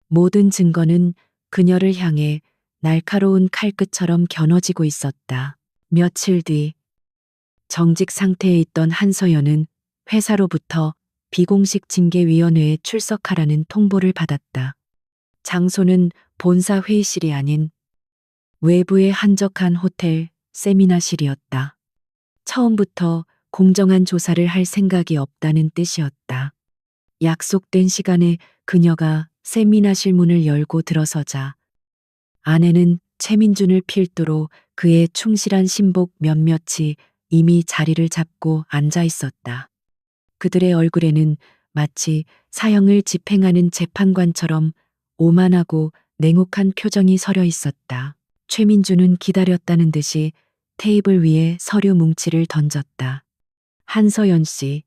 Speaker 1: 모든 증거는 그녀를 향해 날카로운 칼끝처럼 겨눠지고 있었다. 며칠 뒤 정직 상태에 있던 한서연은 회사로부터 비공식 징계위원회에 출석하라는 통보를 받았다. 장소는 본사 회의실이 아닌 외부의 한적한 호텔 세미나실이었다. 처음부터 공정한 조사를 할 생각이 없다는 뜻이었다. 약속된 시간에 그녀가 세미나실 문을 열고 들어서자 아내는 최민준을 필두로 그의 충실한 신복 몇몇이 이미 자리를 잡고 앉아 있었다. 그들의 얼굴에는 마치 사형을 집행하는 재판관처럼 오만하고 냉혹한 표정이 서려 있었다. 최민준은 기다렸다는 듯이 테이블 위에 서류 뭉치를 던졌다. 한서연 씨,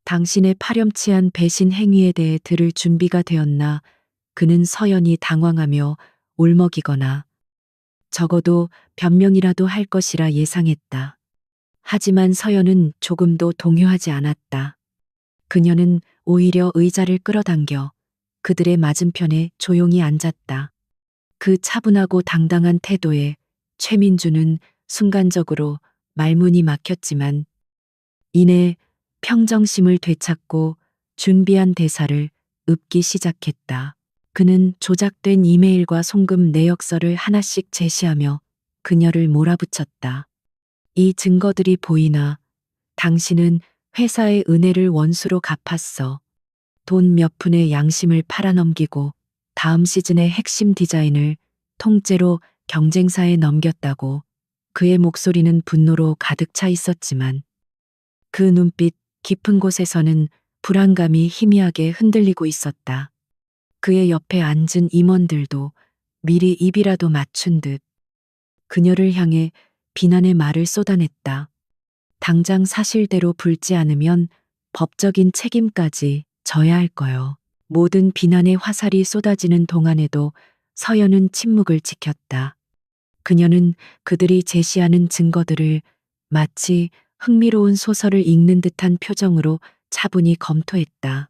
Speaker 1: 당신의 파렴치한 배신 행위에 대해 들을 준비가 되었나? 그는 서연이 당황하며 울먹이거나 적어도 변명이라도 할 것이라 예상했다. 하지만 서연은 조금도 동요하지 않았다. 그녀는 오히려 의자를 끌어당겨 그들의 맞은편에 조용히 앉았다. 그 차분하고 당당한 태도에 최민주는 순간적으로 말문이 막혔지만 이내 평정심을 되찾고 준비한 대사를 읊기 시작했다. 그는 조작된 이메일과 송금 내역서를 하나씩 제시하며 그녀를 몰아붙였다. 이 증거들이 보이나 당신은 회사의 은혜를 원수로 갚았어. 돈 몇 푼의 양심을 팔아넘기고 다음 시즌의 핵심 디자인을 통째로 경쟁사에 넘겼다고 그의 목소리는 분노로 가득 차 있었지만 그 눈빛 깊은 곳에서는 불안감이 희미하게 흔들리고 있었다. 그의 옆에 앉은 임원들도 미리 입이라도 맞춘 듯 그녀를 향해 비난의 말을 쏟아냈다. 당장 사실대로 굴지 않으면 법적인 책임까지 져야 할 거요. 모든 비난의 화살이 쏟아지는 동안에도 서연은 침묵을 지켰다. 그녀는 그들이 제시하는 증거들을 마치 흥미로운 소설을 읽는 듯한 표정으로 차분히 검토했다.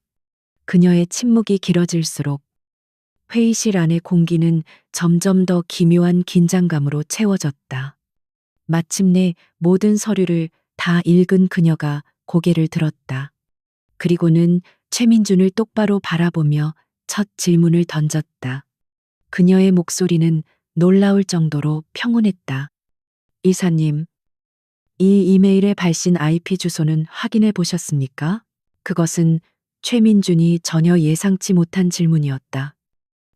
Speaker 1: 그녀의 침묵이 길어질수록 회의실 안의 공기는 점점 더 기묘한 긴장감으로 채워졌다. 마침내 모든 서류를 다 읽은 그녀가 고개를 들었다. 그리고는 최민준을 똑바로 바라보며 첫 질문을 던졌다. 그녀의 목소리는 놀라울 정도로 평온했다. 이사님, 이 이메일의 발신 IP 주소는 확인해 보셨습니까? 그것은 최민준이 전혀 예상치 못한 질문이었다.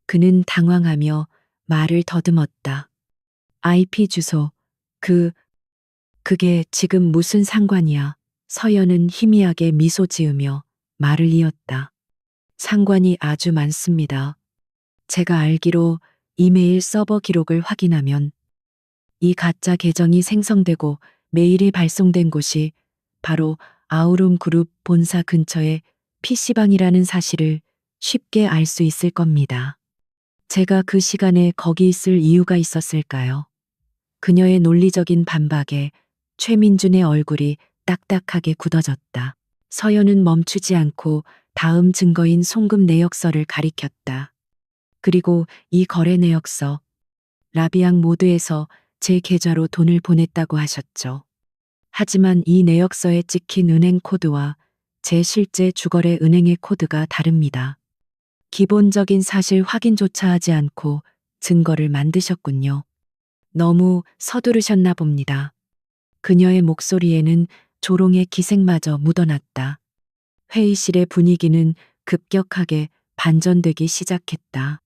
Speaker 1: 그는 당황하며 말을 더듬었다. IP 주소, 그게 지금 무슨 상관이야? 서연은 희미하게 미소 지으며 말을 이었다. 상관이 아주 많습니다. 제가 알기로 이메일 서버 기록을 확인하면 이 가짜 계정이 생성되고 메일이 발송된 곳이 바로 아우룸 그룹 본사 근처의 PC방이라는 사실을 쉽게 알 수 있을 겁니다. 제가 그 시간에 거기 있을 이유가 있었을까요? 그녀의 논리적인 반박에 최민준의 얼굴이 딱딱하게 굳어졌다. 서연은 멈추지 않고 다음 증거인 송금 내역서를 가리켰다. 그리고 이 거래 내역서, 라비앙 모드에서 제 계좌로 돈을 보냈다고 하셨죠. 하지만 이 내역서에 찍힌 은행 코드와 제 실제 주거래 은행의 코드가 다릅니다. 기본적인 사실 확인조차 하지 않고 증거를 만드셨군요. 너무 서두르셨나 봅니다. 그녀의 목소리에는 조롱의 기색마저 묻어났다. 회의실의 분위기는 급격하게 반전되기 시작했다.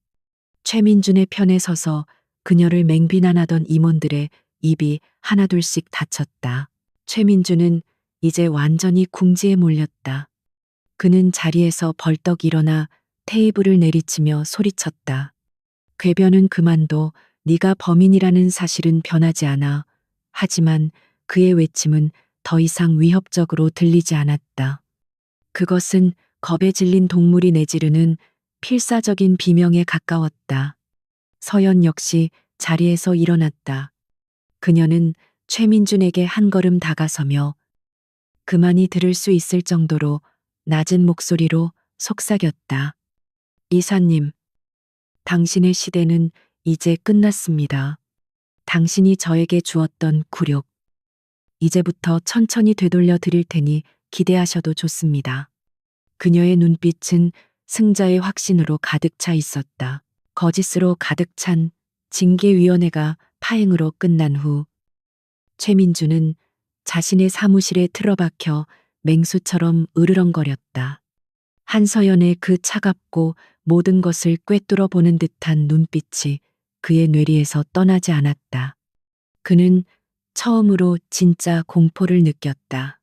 Speaker 1: 최민준의 편에 서서 그녀를 맹비난하던 임원들의 입이 하나둘씩 닫혔다. 최민준은 이제 완전히 궁지에 몰렸다. 그는 자리에서 벌떡 일어나 테이블을 내리치며 소리쳤다. 궤변은 그만둬. 네가 범인이라는 사실은 변하지 않아. 하지만 그의 외침은 더 이상 위협적으로 들리지 않았다. 그것은 겁에 질린 동물이 내지르는 필사적인 비명에 가까웠다. 서연 역시 자리에서 일어났다. 그녀는 최민준에게 한 걸음 다가서며 그만이 들을 수 있을 정도로 낮은 목소리로 속삭였다. 이사님, 당신의 시대는 이제 끝났습니다. 당신이 저에게 주었던 굴욕, 이제부터 천천히 되돌려 드릴 테니 기대하셔도 좋습니다. 그녀의 눈빛은 승자의 확신으로 가득 차 있었다. 거짓으로 가득 찬 징계위원회가 파행으로 끝난 후 최민주는 자신의 사무실에 틀어박혀 맹수처럼 으르렁거렸다. 한서연의 그 차갑고 모든 것을 꿰뚫어 보는 듯한 눈빛이 그의 뇌리에서 떠나지 않았다. 그는 처음으로 진짜 공포를 느꼈다.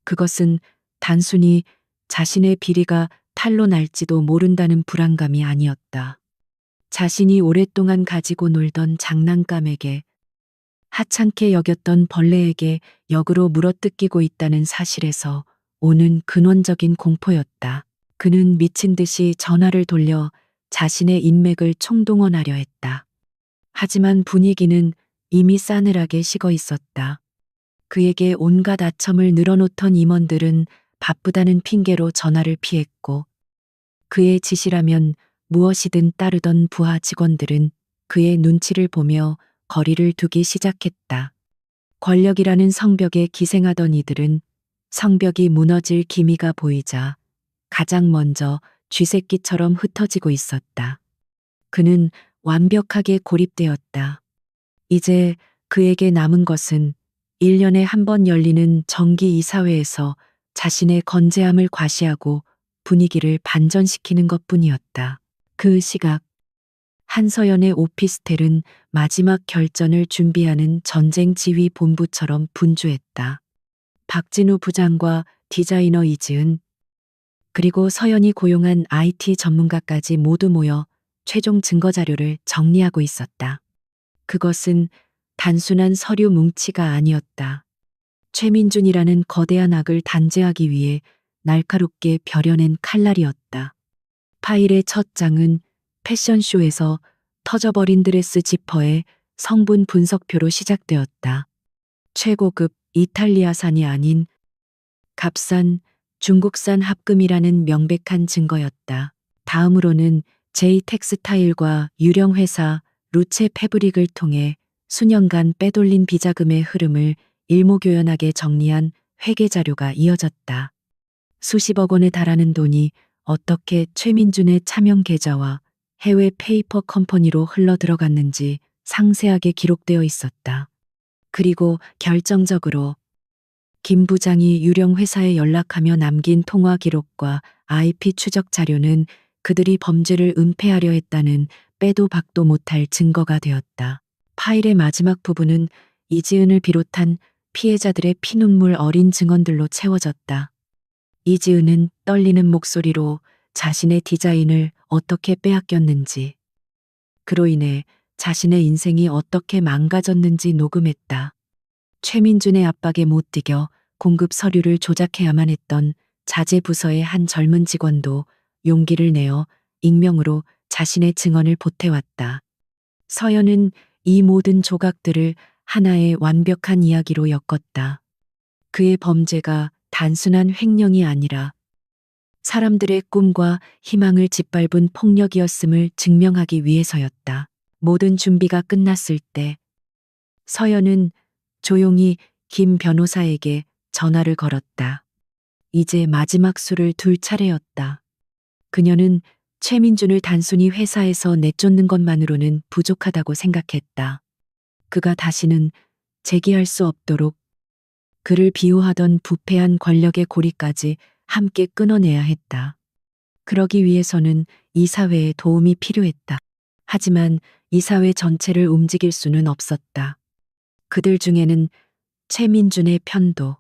Speaker 1: 그것은 단순히 자신의 비리가 탈로 날지도 모른다는 불안감이 아니었다. 자신이 오랫동안 가지고 놀던 장난감에게, 하찮게 여겼던 벌레에게 역으로 물어뜯기고 있다는 사실에서 오는 근원적인 공포였다. 그는 미친 듯이 전화를 돌려 자신의 인맥을 총동원하려 했다. 하지만 분위기는 이미 싸늘하게 식어 있었다. 그에게 온갖 아첨을 늘어놓던 임원들은 바쁘다는 핑계로 전화를 피했고, 그의 지시라면 무엇이든 따르던 부하 직원들은 그의 눈치를 보며 거리를 두기 시작했다. 권력이라는 성벽에 기생하던 이들은 성벽이 무너질 기미가 보이자 가장 먼저 쥐새끼처럼 흩어지고 있었다. 그는 완벽하게 고립되었다. 이제 그에게 남은 것은 1년에 한 번 열리는 정기 이사회에서 자신의 건재함을 과시하고 분위기를 반전시키는 것뿐이었다. 그 시각 한서연의 오피스텔은 마지막 결전을 준비하는 전쟁 지휘 본부처럼 분주했다. 박진우 부장과 디자이너 이지은, 그리고 서연이 고용한 IT 전문가까지 모두 모여 최종 증거 자료를 정리하고 있었다. 그것은 단순한 서류 뭉치가 아니었다. 최민준이라는 거대한 악을 단죄하기 위해 날카롭게 벼려낸 칼날이었다. 파일의 첫 장은 패션쇼에서 터져버린 드레스 지퍼의 성분 분석표로 시작되었다. 최고급 이탈리아산이 아닌 값싼 중국산 합금이라는 명백한 증거였다. 다음으로는 제이 텍스타일과 유령 회사 루체 패브릭을 통해 수년간 빼돌린 비자금의 흐름을 일목요연하게 정리한 회계 자료가 이어졌다. 수십억 원에 달하는 돈이 어떻게 최민준의 차명 계좌와 해외 페이퍼 컴퍼니로 흘러 들어갔는지 상세하게 기록되어 있었다. 그리고 결정적으로 김 부장이 유령 회사에 연락하며 남긴 통화 기록과 IP 추적 자료는 그들이 범죄를 은폐하려 했다는 빼도 박도 못할 증거가 되었다. 파일의 마지막 부분은 이지은을 비롯한 피해자들의 피눈물 어린 증언들로 채워졌다. 이지은은 떨리는 목소리로 자신의 디자인을 어떻게 빼앗겼는지, 그로 인해 자신의 인생이 어떻게 망가졌는지 녹음했다. 최민준의 압박에 못 이겨 공급 서류를 조작해야만 했던 자재 부서의 한 젊은 직원도 용기를 내어 익명으로 자신의 증언을 보태왔다. 서연은 이 모든 조각들을 하나의 완벽한 이야기로 엮었다. 그의 범죄가 단순한 횡령이 아니라 사람들의 꿈과 희망을 짓밟은 폭력이었음을 증명하기 위해서였다. 모든 준비가 끝났을 때 서연은 조용히 김 변호사에게 전화를 걸었다. 이제 마지막 수를 둘 차례였다. 그녀는 최민준을 단순히 회사에서 내쫓는 것만으로는 부족하다고 생각했다. 그가 다시는 재기할 수 없도록 그를 비호하던 부패한 권력의 고리까지 함께 끊어내야 했다. 그러기 위해서는 이 사회의 도움이 필요했다. 하지만 이 사회 전체를 움직일 수는 없었다. 그들 중에는 최민준의 편도,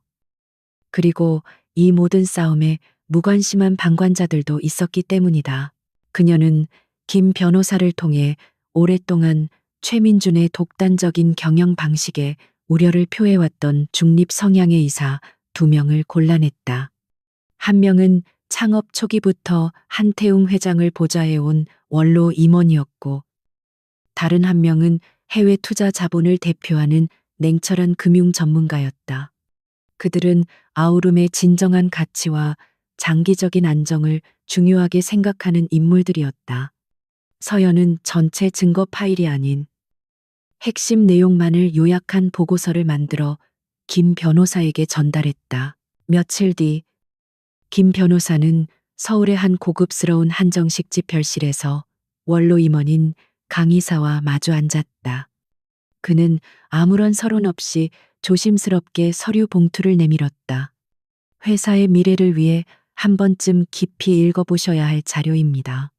Speaker 1: 그리고 이 모든 싸움에 무관심한 방관자들도 있었기 때문이다. 그녀는 김 변호사를 통해 오랫동안 최민준의 독단적인 경영 방식에 우려를 표해왔던 중립 성향의 이사 2명을 골라냈다. 한 명은 창업 초기부터 한태웅 회장을 보좌해온 원로 임원이었고, 다른 한 명은 해외 투자 자본을 대표하는 냉철한 금융 전문가였다. 그들은 아우름의 진정한 가치와 장기적인 안정을 중요하게 생각하는 인물들이었다. 서연은 전체 증거 파일이 아닌 핵심 내용만을 요약한 보고서를 만들어 김 변호사에게 전달했다. 며칠 뒤 김 변호사는 서울의 한 고급스러운 한정식 집 별실에서 원로 임원인 강 이사와 마주 앉았다. 그는 아무런 서론 없이 조심스럽게 서류 봉투를 내밀었다. 회사의 미래를 위해 한 번쯤 깊이 읽어보셔야 할 자료입니다.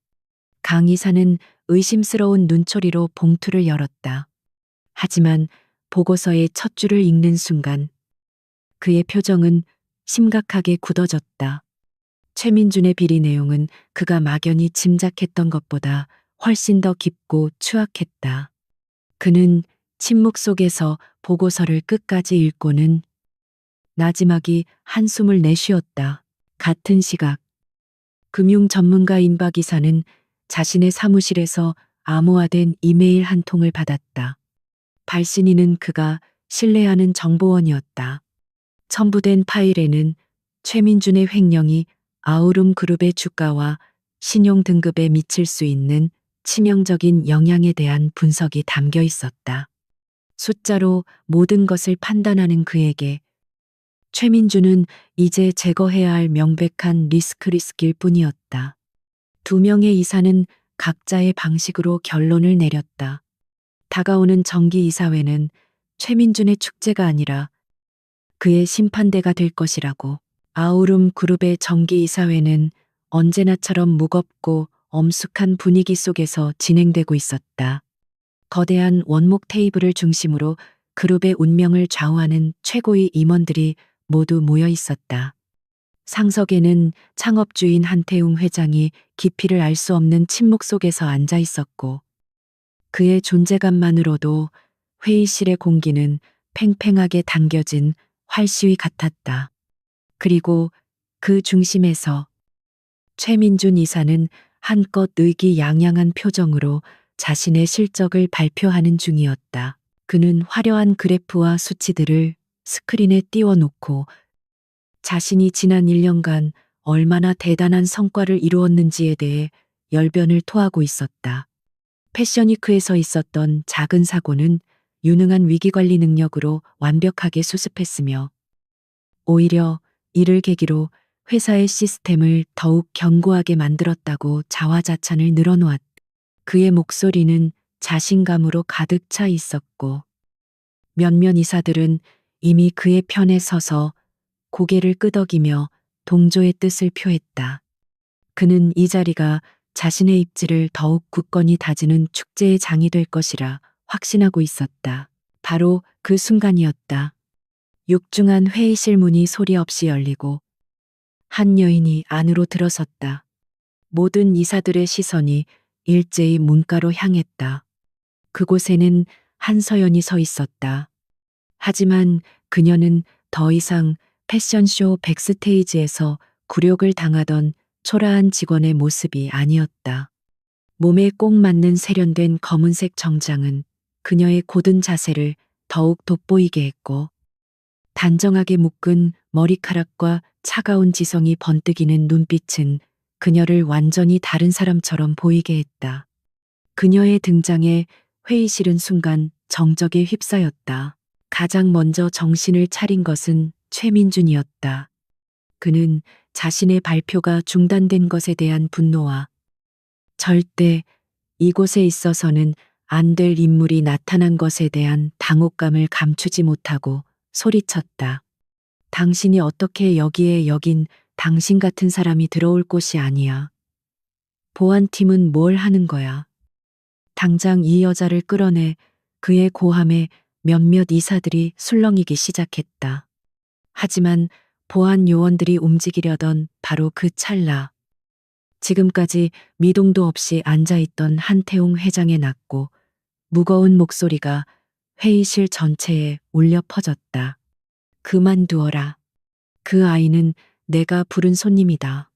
Speaker 1: 강 이사는 의심스러운 눈초리로 봉투를 열었다. 하지만 보고서의 첫 줄을 읽는 순간 그의 표정은 심각하게 굳어졌다. 최민준의 비리 내용은 그가 막연히 짐작했던 것보다 훨씬 더 깊고 추악했다. 그는 침묵 속에서 보고서를 끝까지 읽고는 나지막이 한숨을 내쉬었다. 같은 시각 금융 전문가인 박 이사는 자신의 사무실에서 암호화된 이메일 한 통을 받았다. 발신인은 그가 신뢰하는 정보원이었다. 첨부된 파일에는 최민준의 횡령이 아우름 그룹의 주가와 신용 등급에 미칠 수 있는 치명적인 영향에 대한 분석이 담겨 있었다. 숫자로 모든 것을 판단하는 그에게 최민준은 이제 제거해야 할 명백한 리스크일 뿐이었다. 2명의 이사는 각자의 방식으로 결론을 내렸다. 다가오는 정기 이사회는 최민준의 축제가 아니라 그의 심판대가 될 것이라고. 아우름 그룹의 정기 이사회는 언제나처럼 무겁고 엄숙한 분위기 속에서 진행되고 있었다. 거대한 원목 테이블을 중심으로 그룹의 운명을 좌우하는 최고의 임원들이 모두 모여 있었다. 상석에는 창업주인 한태웅 회장이 깊이를 알 수 없는 침묵 속에서 앉아 있었고, 그의 존재감만으로도 회의실의 공기는 팽팽하게 당겨진 활시위 같았다. 그리고 그 중심에서 최민준 이사는 한껏 의기양양한 표정으로 자신의 실적을 발표하는 중이었다. 그는 화려한 그래프와 수치들을 스크린에 띄워놓고 자신이 지난 1년간 얼마나 대단한 성과를 이루었는지에 대해 열변을 토하고 있었다. 패션위크에서 있었던 작은 사고는 유능한 위기관리 능력으로 완벽하게 수습했으며, 오히려 이를 계기로 회사의 시스템을 더욱 견고하게 만들었다고 자화자찬을 늘어놓았다. 그의 목소리는 자신감으로 가득 차 있었고, 몇몇 이사들은 이미 그의 편에 서서 고개를 끄덕이며 동조의 뜻을 표했다. 그는 이 자리가 자신의 입지를 더욱 굳건히 다지는 축제의 장이 될 것이라 확신하고 있었다. 바로 그 순간이었다. 육중한 회의실 문이 소리 없이 열리고 한 여인이 안으로 들어섰다. 모든 이사들의 시선이 일제히 문가로 향했다. 그곳에는 한서연이 서 있었다. 하지만 그녀는 더 이상 패션쇼 백스테이지에서 굴욕을 당하던 초라한 직원의 모습이 아니었다. 몸에 꼭 맞는 세련된 검은색 정장은 그녀의 고든 자세를 더욱 돋보이게 했고, 단정하게 묶은 머리카락과 차가운 지성이 번뜩이는 눈빛은 그녀를 완전히 다른 사람처럼 보이게 했다. 그녀의 등장에 회의실은 순간 정적에 휩싸였다. 가장 먼저 정신을 차린 것은 최민준이었다. 그는 자신의 발표가 중단된 것에 대한 분노와 절대 이곳에 있어서는 안 될 인물이 나타난 것에 대한 당혹감을 감추지 못하고 소리쳤다. 당신이 어떻게 여기에 여긴 당신 같은 사람이 들어올 곳이 아니야. 보안팀은 뭘 하는 거야? 당장 이 여자를 끌어내. 그의 고함에 몇몇 이사들이 술렁이기 시작했다. 하지만 보안 요원들이 움직이려던 바로 그 찰나, 지금까지 미동도 없이 앉아있던 한태웅 회장의 낮고 무거운 목소리가 회의실 전체에 울려 퍼졌다. 그만두어라. 그 아이는 내가 부른 손님이다.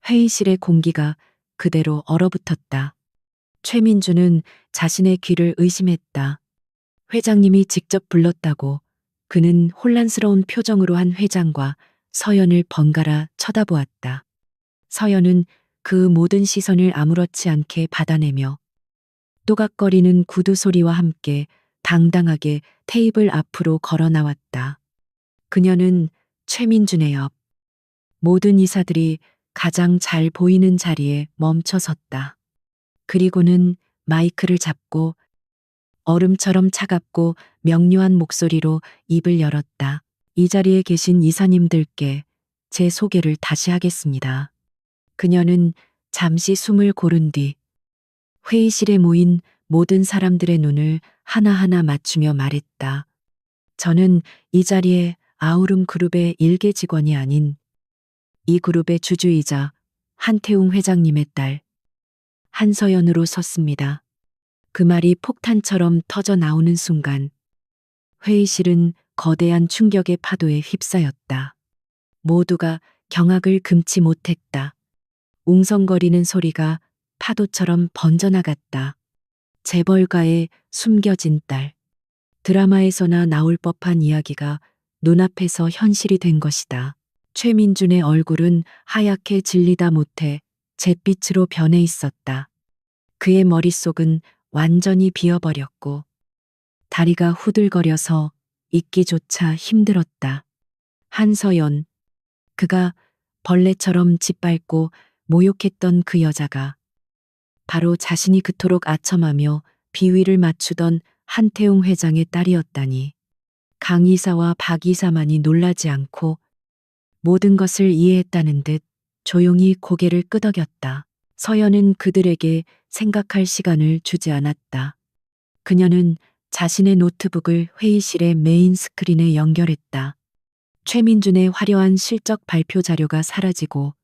Speaker 1: 회의실의 공기가 그대로 얼어붙었다. 최민주는 자신의 귀를 의심했다. 회장님이 직접 불렀다고. 그는 혼란스러운 표정으로 한 회장과 서연을 번갈아 쳐다보았다. 서연은 그 모든 시선을 아무렇지 않게 받아내며 또각거리는 구두 소리와 함께 당당하게 테이블 앞으로 걸어 나왔다. 그녀는 최민준의 옆, 모든 이사들이 가장 잘 보이는 자리에 멈춰 섰다. 그리고는 마이크를 잡고 얼음처럼 차갑고 명료한 목소리로 입을 열었다. 이 자리에 계신 이사님들께 제 소개를 다시 하겠습니다. 그녀는 잠시 숨을 고른 뒤 회의실에 모인 모든 사람들의 눈을 하나하나 맞추며 말했다. 저는 이 자리에 아우름 그룹의 일개 직원이 아닌 이 그룹의 주주이자 한태웅 회장님의 딸 한서연으로 섰습니다. 그 말이 폭탄처럼 터져 나오는 순간 회의실은 거대한 충격의 파도에 휩싸였다. 모두가 경악을 금치 못했다. 웅성거리는 소리가 파도처럼 번져나갔다. 재벌가의 숨겨진 딸. 드라마에서나 나올 법한 이야기가 눈앞에서 현실이 된 것이다. 최민준의 얼굴은 하얗게 질리다 못해 잿빛으로 변해 있었다. 그의 머릿속은 완전히 비어버렸고 다리가 후들거려서 있기조차 힘들었다. 한서연, 그가 벌레처럼 짓밟고 모욕했던 그 여자가 바로 자신이 그토록 아첨하며 비위를 맞추던 한태웅 회장의 딸이었다니. 강 이사와 박 이사만이 놀라지 않고 모든 것을 이해했다는 듯 조용히 고개를 끄덕였다. 서연은 그들에게 생각할 시간을 주지 않았다. 그녀는 자신의 노트북을 회의실의 메인 스크린에 연결했다. 최민준의 화려한 실적 발표 자료가 사라지고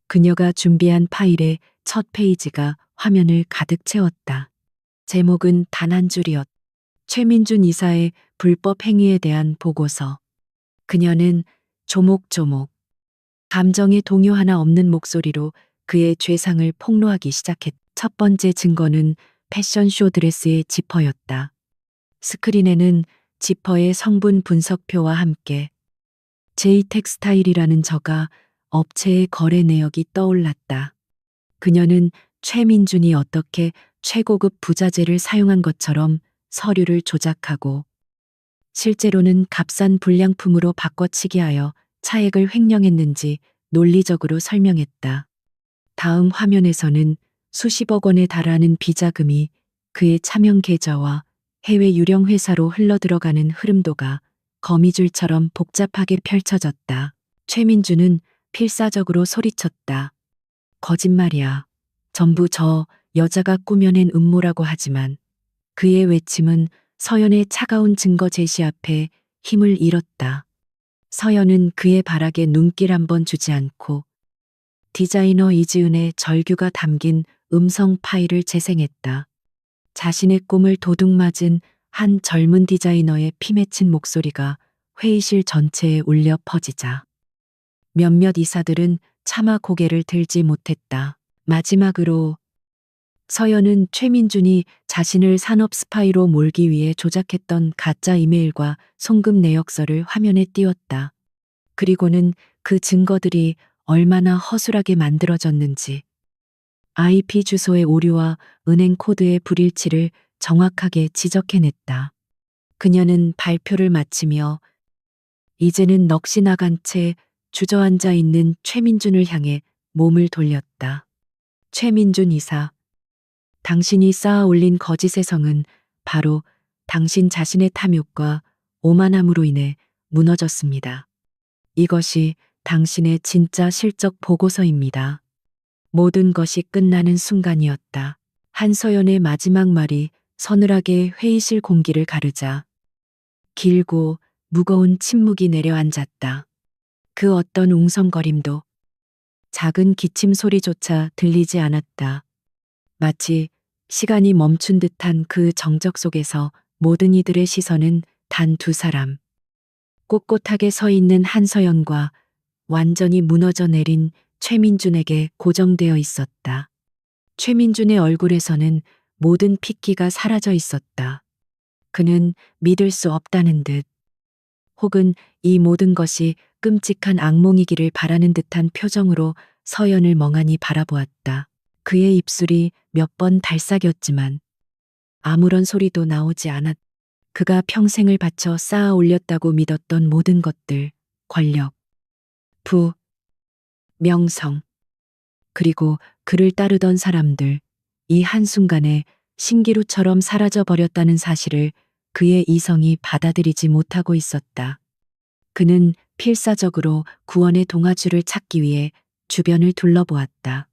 Speaker 1: 그녀가 준비한 파일의 첫 페이지가 화면을 가득 채웠다. 제목은 단 한 줄이었다. 최민준 이사의 불법 행위에 대한 보고서. 그녀는 조목조목 감정의 동요 하나 없는 목소리로 그의 죄상을 폭로하기 시작했다. 첫 번째 증거는 패션쇼 드레스의 지퍼였다. 스크린에는 지퍼의 성분 분석표와 함께 J텍스타일이라는 저가 업체의 거래 내역이 떠올랐다. 그녀는 최민준이 어떻게 최고급 부자재를 사용한 것처럼 서류를 조작하고 실제로는 값싼 불량품으로 바꿔치기 하여 차액을 횡령했는지 논리적으로 설명했다. 다음 화면에서는 수십억 원에 달하는 비자금이 그의 차명 계좌와 해외 유령 회사로 흘러들어가는 흐름도가 거미줄처럼 복잡하게 펼쳐졌다. 최민주는 필사적으로 소리쳤다. 거짓말이야. 전부 저 여자가 꾸며낸 음모라고 하지만 그의 외침은 서연의 차가운 증거 제시 앞에 힘을 잃었다. 서연은 그의 발악에 눈길 한번 주지 않고 디자이너 이지은의 절규가 담긴 음성 파일을 재생했다. 자신의 꿈을 도둑맞은 한 젊은 디자이너의 피 맺힌 목소리가 회의실 전체에 울려 퍼지자 몇몇 이사들은 차마 고개를 들지 못했다. 마지막으로 서연은 최민준이 자신을 산업 스파이로 몰기 위해 조작했던 가짜 이메일과 송금 내역서를 화면에 띄웠다. 그리고는 그 증거들이 얼마나 허술하게 만들어졌는지 IP 주소의 오류와 은행 코드의 불일치를 정확하게 지적해냈다. 그녀는 발표를 마치며 이제는 넋이 나간 채 주저앉아 있는 최민준을 향해 몸을 돌렸다. 최민준 이사, 당신이 쌓아 올린 거짓의 성은 바로 당신 자신의 탐욕과 오만함으로 인해 무너졌습니다. 이것이 당신의 진짜 실적 보고서입니다. 모든 것이 끝나는 순간이었다. 한서연의 마지막 말이 서늘하게 회의실 공기를 가르자 길고 무거운 침묵이 내려앉았다. 그 어떤 웅성거림도 작은 기침 소리조차 들리지 않았다. 마치 시간이 멈춘 듯한 그 정적 속에서 모든 이들의 시선은 단 두 사람. 꼿꼿하게 서 있는 한서연과 완전히 무너져 내린 최민준에게 고정되어 있었다. 최민준의 얼굴에서는 모든 핏기가 사라져 있었다. 그는 믿을 수 없다는 듯, 혹은 이 모든 것이 끔찍한 악몽이기를 바라는 듯한 표정으로 서연을 멍하니 바라보았다. 그의 입술이 몇 번 달싹였지만 아무런 소리도 나오지 않았다. 그가 평생을 바쳐 쌓아 올렸다고 믿었던 모든 것들, 권력, 부, 명성, 그리고 그를 따르던 사람들, 이 한순간에 신기루처럼 사라져 버렸다는 사실을 그의 이성이 받아들이지 못하고 있었다. 그는 필사적으로 구원의 동아줄을 찾기 위해 주변을 둘러보았다.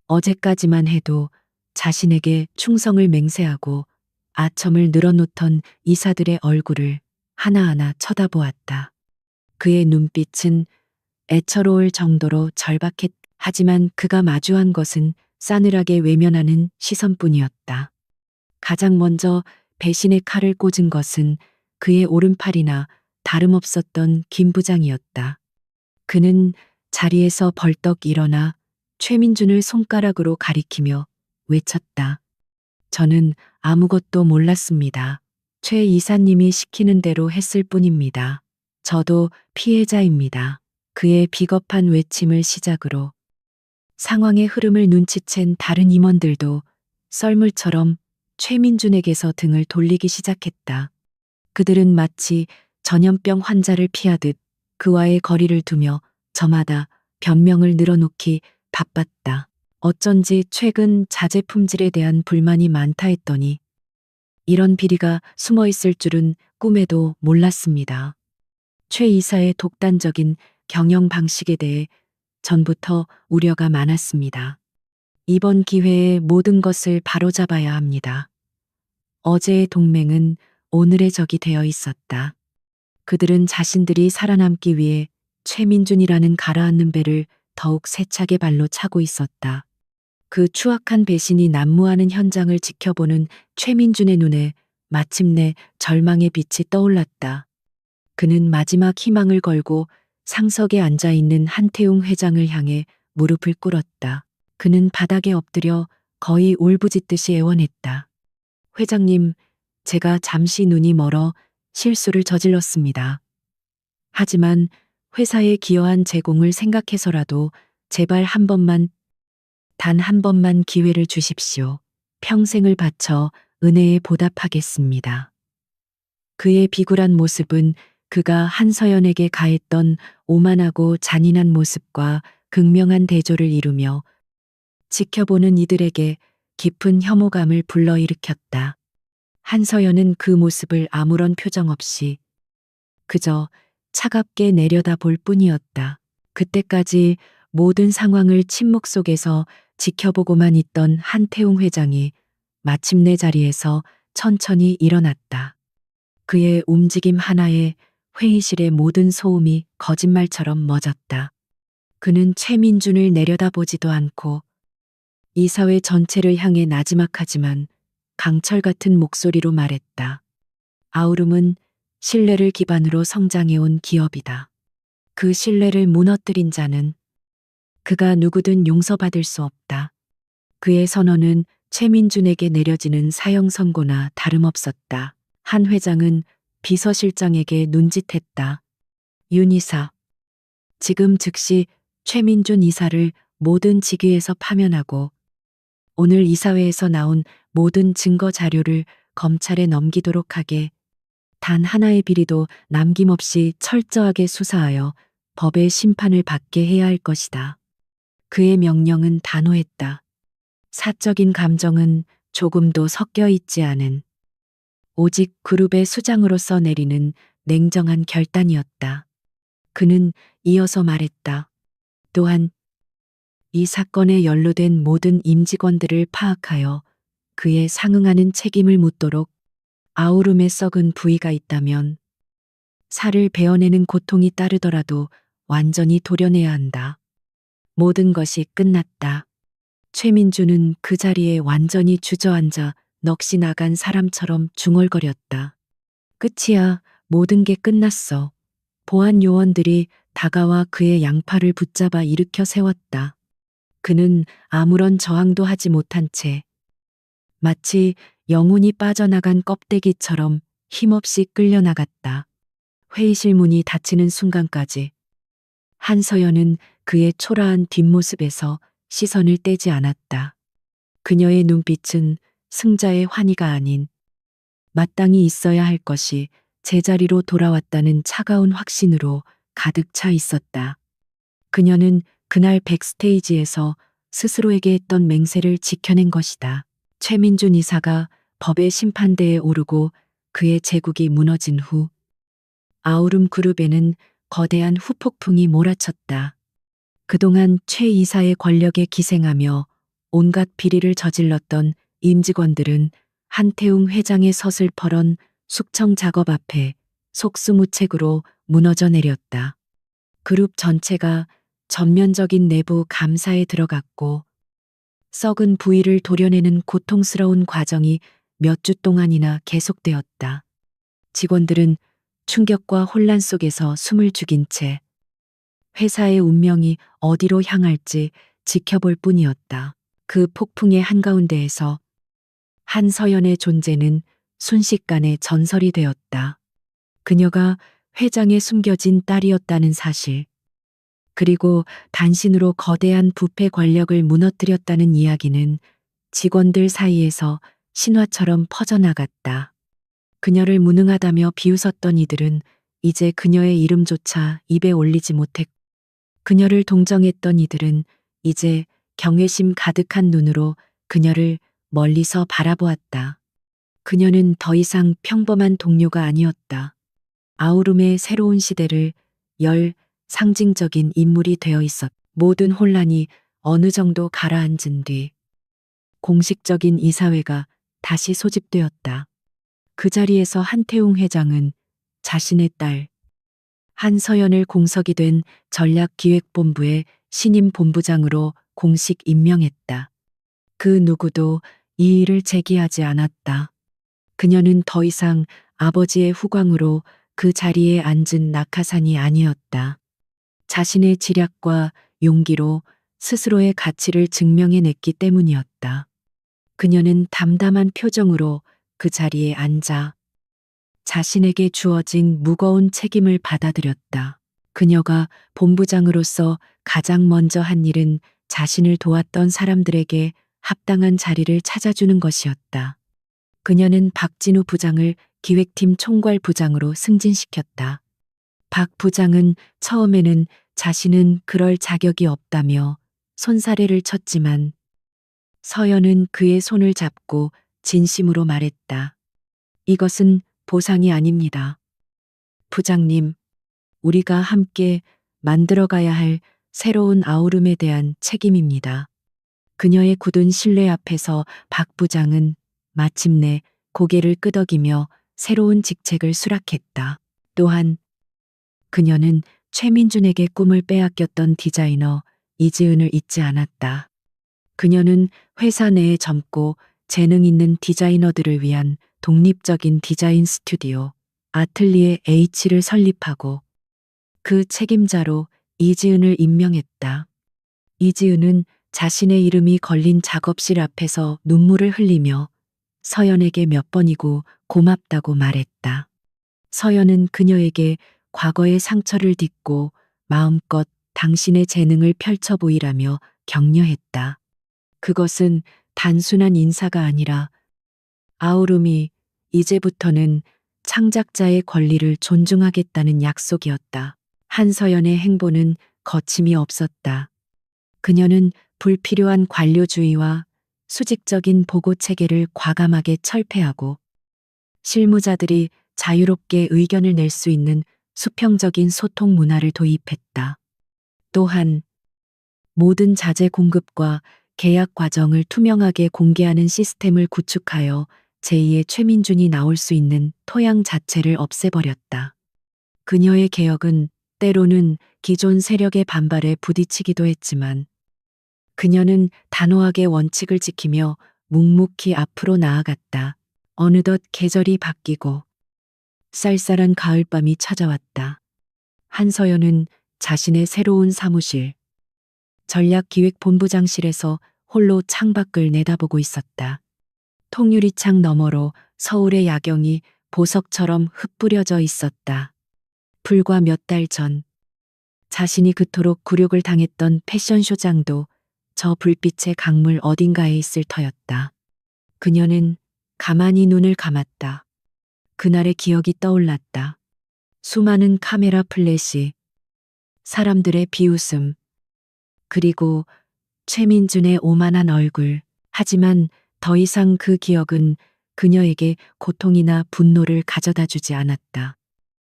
Speaker 1: 어제까지만 해도 자신에게 충성을 맹세하고 아첨을 늘어놓던 이사들의 얼굴을 하나하나 쳐다보았다. 그의 눈빛은 애처로울 정도로 절박했다. 하지만 그가 마주한 것은 싸늘하게 외면하는 시선뿐이었다. 가장 먼저 배신의 칼을 꽂은 것은 그의 오른팔이나 다름없었던 김 부장이었다. 그는 자리에서 벌떡 일어나 최민준을 손가락으로 가리키며 외쳤다. 저는 아무것도 몰랐습니다. 최 이사님이 시키는 대로 했을 뿐입니다. 저도 피해자입니다. 그의 비겁한 외침을 시작으로 상황의 흐름을 눈치챈 다른 임원들도 썰물처럼 최민준에게서 등을 돌리기 시작했다. 그들은 마치 전염병 환자를 피하듯 그와의 거리를 두며 저마다 변명을 늘어놓기 바빴다. 어쩐지 최근 자재 품질에 대한 불만이 많다 했더니 이런 비리가 숨어 있을 줄은 꿈에도 몰랐습니다. 최 이사의 독단적인 경영 방식에 대해 전부터 우려가 많았습니다. 이번 기회에 모든 것을 바로잡아야 합니다. 어제의 동맹은 오늘의 적이 되어 있었다. 그들은 자신들이 살아남기 위해 최민준이라는 가라앉는 배를 더욱 세차게 발로 차고 있었다. 그 추악한 배신이 난무하는 현장을 지켜보는 최민준의 눈에 마침내 절망의 빛이 떠올랐다. 그는 마지막 희망을 걸고 상석에 앉아 있는 한태웅 회장을 향해 무릎을 꿇었다. 그는 바닥에 엎드려 거의 울부짖듯이 애원했다. 회장님, 제가 잠시 눈이 멀어 실수를 저질렀습니다. 하지만 회사에 기여한 제공을 생각해서라도 제발 한 번만, 단 한 번만 기회를 주십시오. 평생을 바쳐 은혜에 보답하겠습니다. 그의 비굴한 모습은 그가 한서연에게 가했던 오만하고 잔인한 모습과 극명한 대조를 이루며 지켜보는 이들에게 깊은 혐오감을 불러일으켰다. 한서연은 그 모습을 아무런 표정 없이 그저 차갑게 내려다볼 뿐이었다. 그때까지 모든 상황을 침묵 속에서 지켜보고만 있던 한태웅 회장이 마침내 자리에서 천천히 일어났다. 그의 움직임 하나에 회의실의 모든 소음이 거짓말처럼 멎었다. 그는 최민준을 내려다보지도 않고 이사회 전체를 향해 나지막하지만 강철 같은 목소리로 말했다. 아우름은 신뢰를 기반으로 성장해온 기업이다. 그 신뢰를 무너뜨린 자는 그가 누구든 용서받을 수 없다. 그의 선언은 최민준에게 내려지는 사형 선고나 다름없었다. 한 회장은 비서실장에게 눈짓했다. 윤 이사, 지금 즉시 최민준 이사를 모든 직위에서 파면하고 오늘 이사회에서 나온 모든 증거 자료를 검찰에 넘기도록 하게, 단 하나의 비리도 남김없이 철저하게 수사하여 법의 심판을 받게 해야 할 것이다. 그의 명령은 단호했다. 사적인 감정은 조금도 섞여 있지 않은 오직 그룹의 수장으로서 내리는 냉정한 결단이었다. 그는 이어서 말했다. 또한 이 사건에 연루된 모든 임직원들을 파악하여 그에 상응하는 책임을 묻도록, 아우름에 썩은 부위가 있다면 살을 베어내는 고통이 따르더라도 완전히 도려내야 한다. 모든 것이 끝났다. 최민주는 그 자리에 완전히 주저앉아 넋이 나간 사람처럼 중얼거렸다. 끝이야. 모든 게 끝났어. 보안 요원들이 다가와 그의 양팔을 붙잡아 일으켜 세웠다. 그는 아무런 저항도 하지 못한 채 마치 영혼이 빠져나간 껍데기처럼 힘없이 끌려나갔다. 회의실 문이 닫히는 순간까지 한서연은 그의 초라한 뒷모습에서 시선을 떼지 않았다. 그녀의 눈빛은 승자의 환희가 아닌 마땅히 있어야 할 것이 제자리로 돌아왔다는 차가운 확신으로 가득 차 있었다. 그녀는 그날 백스테이지에서 스스로에게 했던 맹세를 지켜낸 것이다. 최민준 이사가 법의 심판대에 오르고 그의 제국이 무너진 후 아우름 그룹에는 거대한 후폭풍이 몰아쳤다. 그동안 최 이사의 권력에 기생하며 온갖 비리를 저질렀던 임직원들은 한태웅 회장의 서슬퍼런 숙청 작업 앞에 속수무책으로 무너져 내렸다. 그룹 전체가 전면적인 내부 감사에 들어갔고 썩은 부위를 도려내는 고통스러운 과정이 몇 주 동안이나 계속되었다. 직원들은 충격과 혼란 속에서 숨을 죽인 채 회사의 운명이 어디로 향할지 지켜볼 뿐이었다. 그 폭풍의 한가운데에서 한서연의 존재는 순식간에 전설이 되었다. 그녀가 회장에 숨겨진 딸이었다는 사실, 그리고 단신으로 거대한 부패 권력을 무너뜨렸다는 이야기는 직원들 사이에서 신화처럼 퍼져나갔다. 그녀를 무능하다며 비웃었던 이들은 이제 그녀의 이름조차 입에 올리지 못했고, 그녀를 동정했던 이들은 이제 경외심 가득한 눈으로 그녀를 멀리서 바라보았다. 그녀는 더 이상 평범한 동료가 아니었다. 아우름의 새로운 시대를 열 상징적인 인물이 되어 있었다. 모든 혼란이 어느 정도 가라앉은 뒤 공식적인 이사회가 다시 소집되었다. 그 자리에서 한태웅 회장은 자신의 딸 한서연을 공석이 된 전략기획본부의 신임 본부장으로 공식 임명했다. 그 누구도 이 일을 제기하지 않았다. 그녀는 더 이상 아버지의 후광으로 그 자리에 앉은 낙하산이 아니었다. 자신의 지략과 용기로 스스로의 가치를 증명해냈기 때문이었다. 그녀는 담담한 표정으로 그 자리에 앉아 자신에게 주어진 무거운 책임을 받아들였다. 그녀가 본부장으로서 가장 먼저 한 일은 자신을 도왔던 사람들에게 합당한 자리를 찾아주는 것이었다. 그녀는 박진우 부장을 기획팀 총괄 부장으로 승진시켰다. 박 부장은 처음에는 자신은 그럴 자격이 없다며 손사래를 쳤지만 서연은 그의 손을 잡고 진심으로 말했다. 이것은 보상이 아닙니다. 부장님, 우리가 함께 만들어가야 할 새로운 아우름에 대한 책임입니다. 그녀의 굳은 신뢰 앞에서 박 부장은 마침내 고개를 끄덕이며 새로운 직책을 수락했다. 또한 그녀는 최민준에게 꿈을 빼앗겼던 디자이너 이지은을 잊지 않았다. 그녀는 회사 내에 젊고 재능 있는 디자이너들을 위한 독립적인 디자인 스튜디오 아틀리에 H를 설립하고 그 책임자로 이지은을 임명했다. 이지은은 자신의 이름이 걸린 작업실 앞에서 눈물을 흘리며 서연에게 몇 번이고 고맙다고 말했다. 서연은 그녀에게 과거의 상처를 딛고 마음껏 당신의 재능을 펼쳐 보이라며 격려했다. 그것은 단순한 인사가 아니라 아우름이 이제부터는 창작자의 권리를 존중하겠다는 약속이었다. 한서연의 행보는 거침이 없었다. 그녀는 불필요한 관료주의와 수직적인 보고 체계를 과감하게 철폐하고 실무자들이 자유롭게 의견을 낼 수 있는 수평적인 소통 문화를 도입했다. 또한 모든 자재 공급과 계약 과정을 투명하게 공개하는 시스템을 구축하여 제2의 최민준이 나올 수 있는 토양 자체를 없애버렸다. 그녀의 개혁은 때로는 기존 세력의 반발에 부딪히기도 했지만 그녀는 단호하게 원칙을 지키며 묵묵히 앞으로 나아갔다. 어느덧 계절이 바뀌고 쌀쌀한 가을밤이 찾아왔다. 한서연은 자신의 새로운 사무실, 전략기획본부장실에서 홀로 창밖을 내다보고 있었다. 통유리창 너머로 서울의 야경이 보석처럼 흩뿌려져 있었다. 불과 몇 달 전, 자신이 그토록 굴욕을 당했던 패션쇼장도 저 불빛의 강물 어딘가에 있을 터였다. 그녀는 가만히 눈을 감았다. 그날의 기억이 떠올랐다. 수많은 카메라 플래시, 사람들의 비웃음, 그리고 최민준의 오만한 얼굴. 하지만 더 이상 그 기억은 그녀에게 고통이나 분노를 가져다 주지 않았다.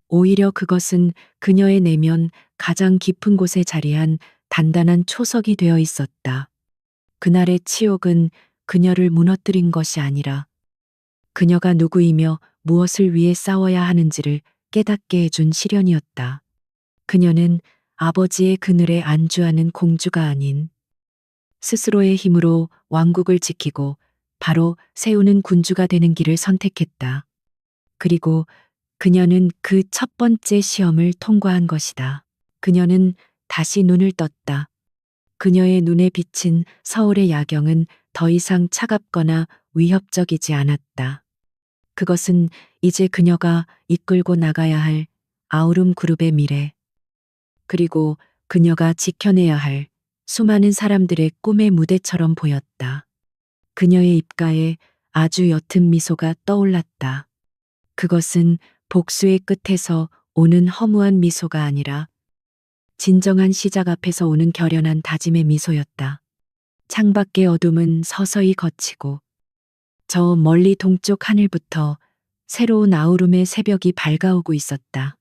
Speaker 1: 오히려 그것은 그녀의 내면 가장 깊은 곳에 자리한 단단한 초석이 되어 있었다. 그날의 치욕은 그녀를 무너뜨린 것이 아니라 그녀가 누구이며 무엇을 위해 싸워야 하는지를 깨닫게 해준 시련이었다. 그녀는 아버지의 그늘에 안주하는 공주가 아닌 스스로의 힘으로 왕국을 지키고 바로 세우는 군주가 되는 길을 선택했다. 그리고 그녀는 그 첫 번째 시험을 통과한 것이다. 그녀는 다시 눈을 떴다. 그녀의 눈에 비친 서울의 야경은 더 이상 차갑거나 위협적이지 않았다. 그것은 이제 그녀가 이끌고 나가야 할 아우름 그룹의 미래, 그리고 그녀가 지켜내야 할 수많은 사람들의 꿈의 무대처럼 보였다. 그녀의 입가에 아주 옅은 미소가 떠올랐다. 그것은 복수의 끝에서 오는 허무한 미소가 아니라 진정한 시작 앞에서 오는 결연한 다짐의 미소였다. 창밖의 어둠은 서서히 걷히고 저 멀리 동쪽 하늘부터 새로운 아우름의 새벽이 밝아오고 있었다.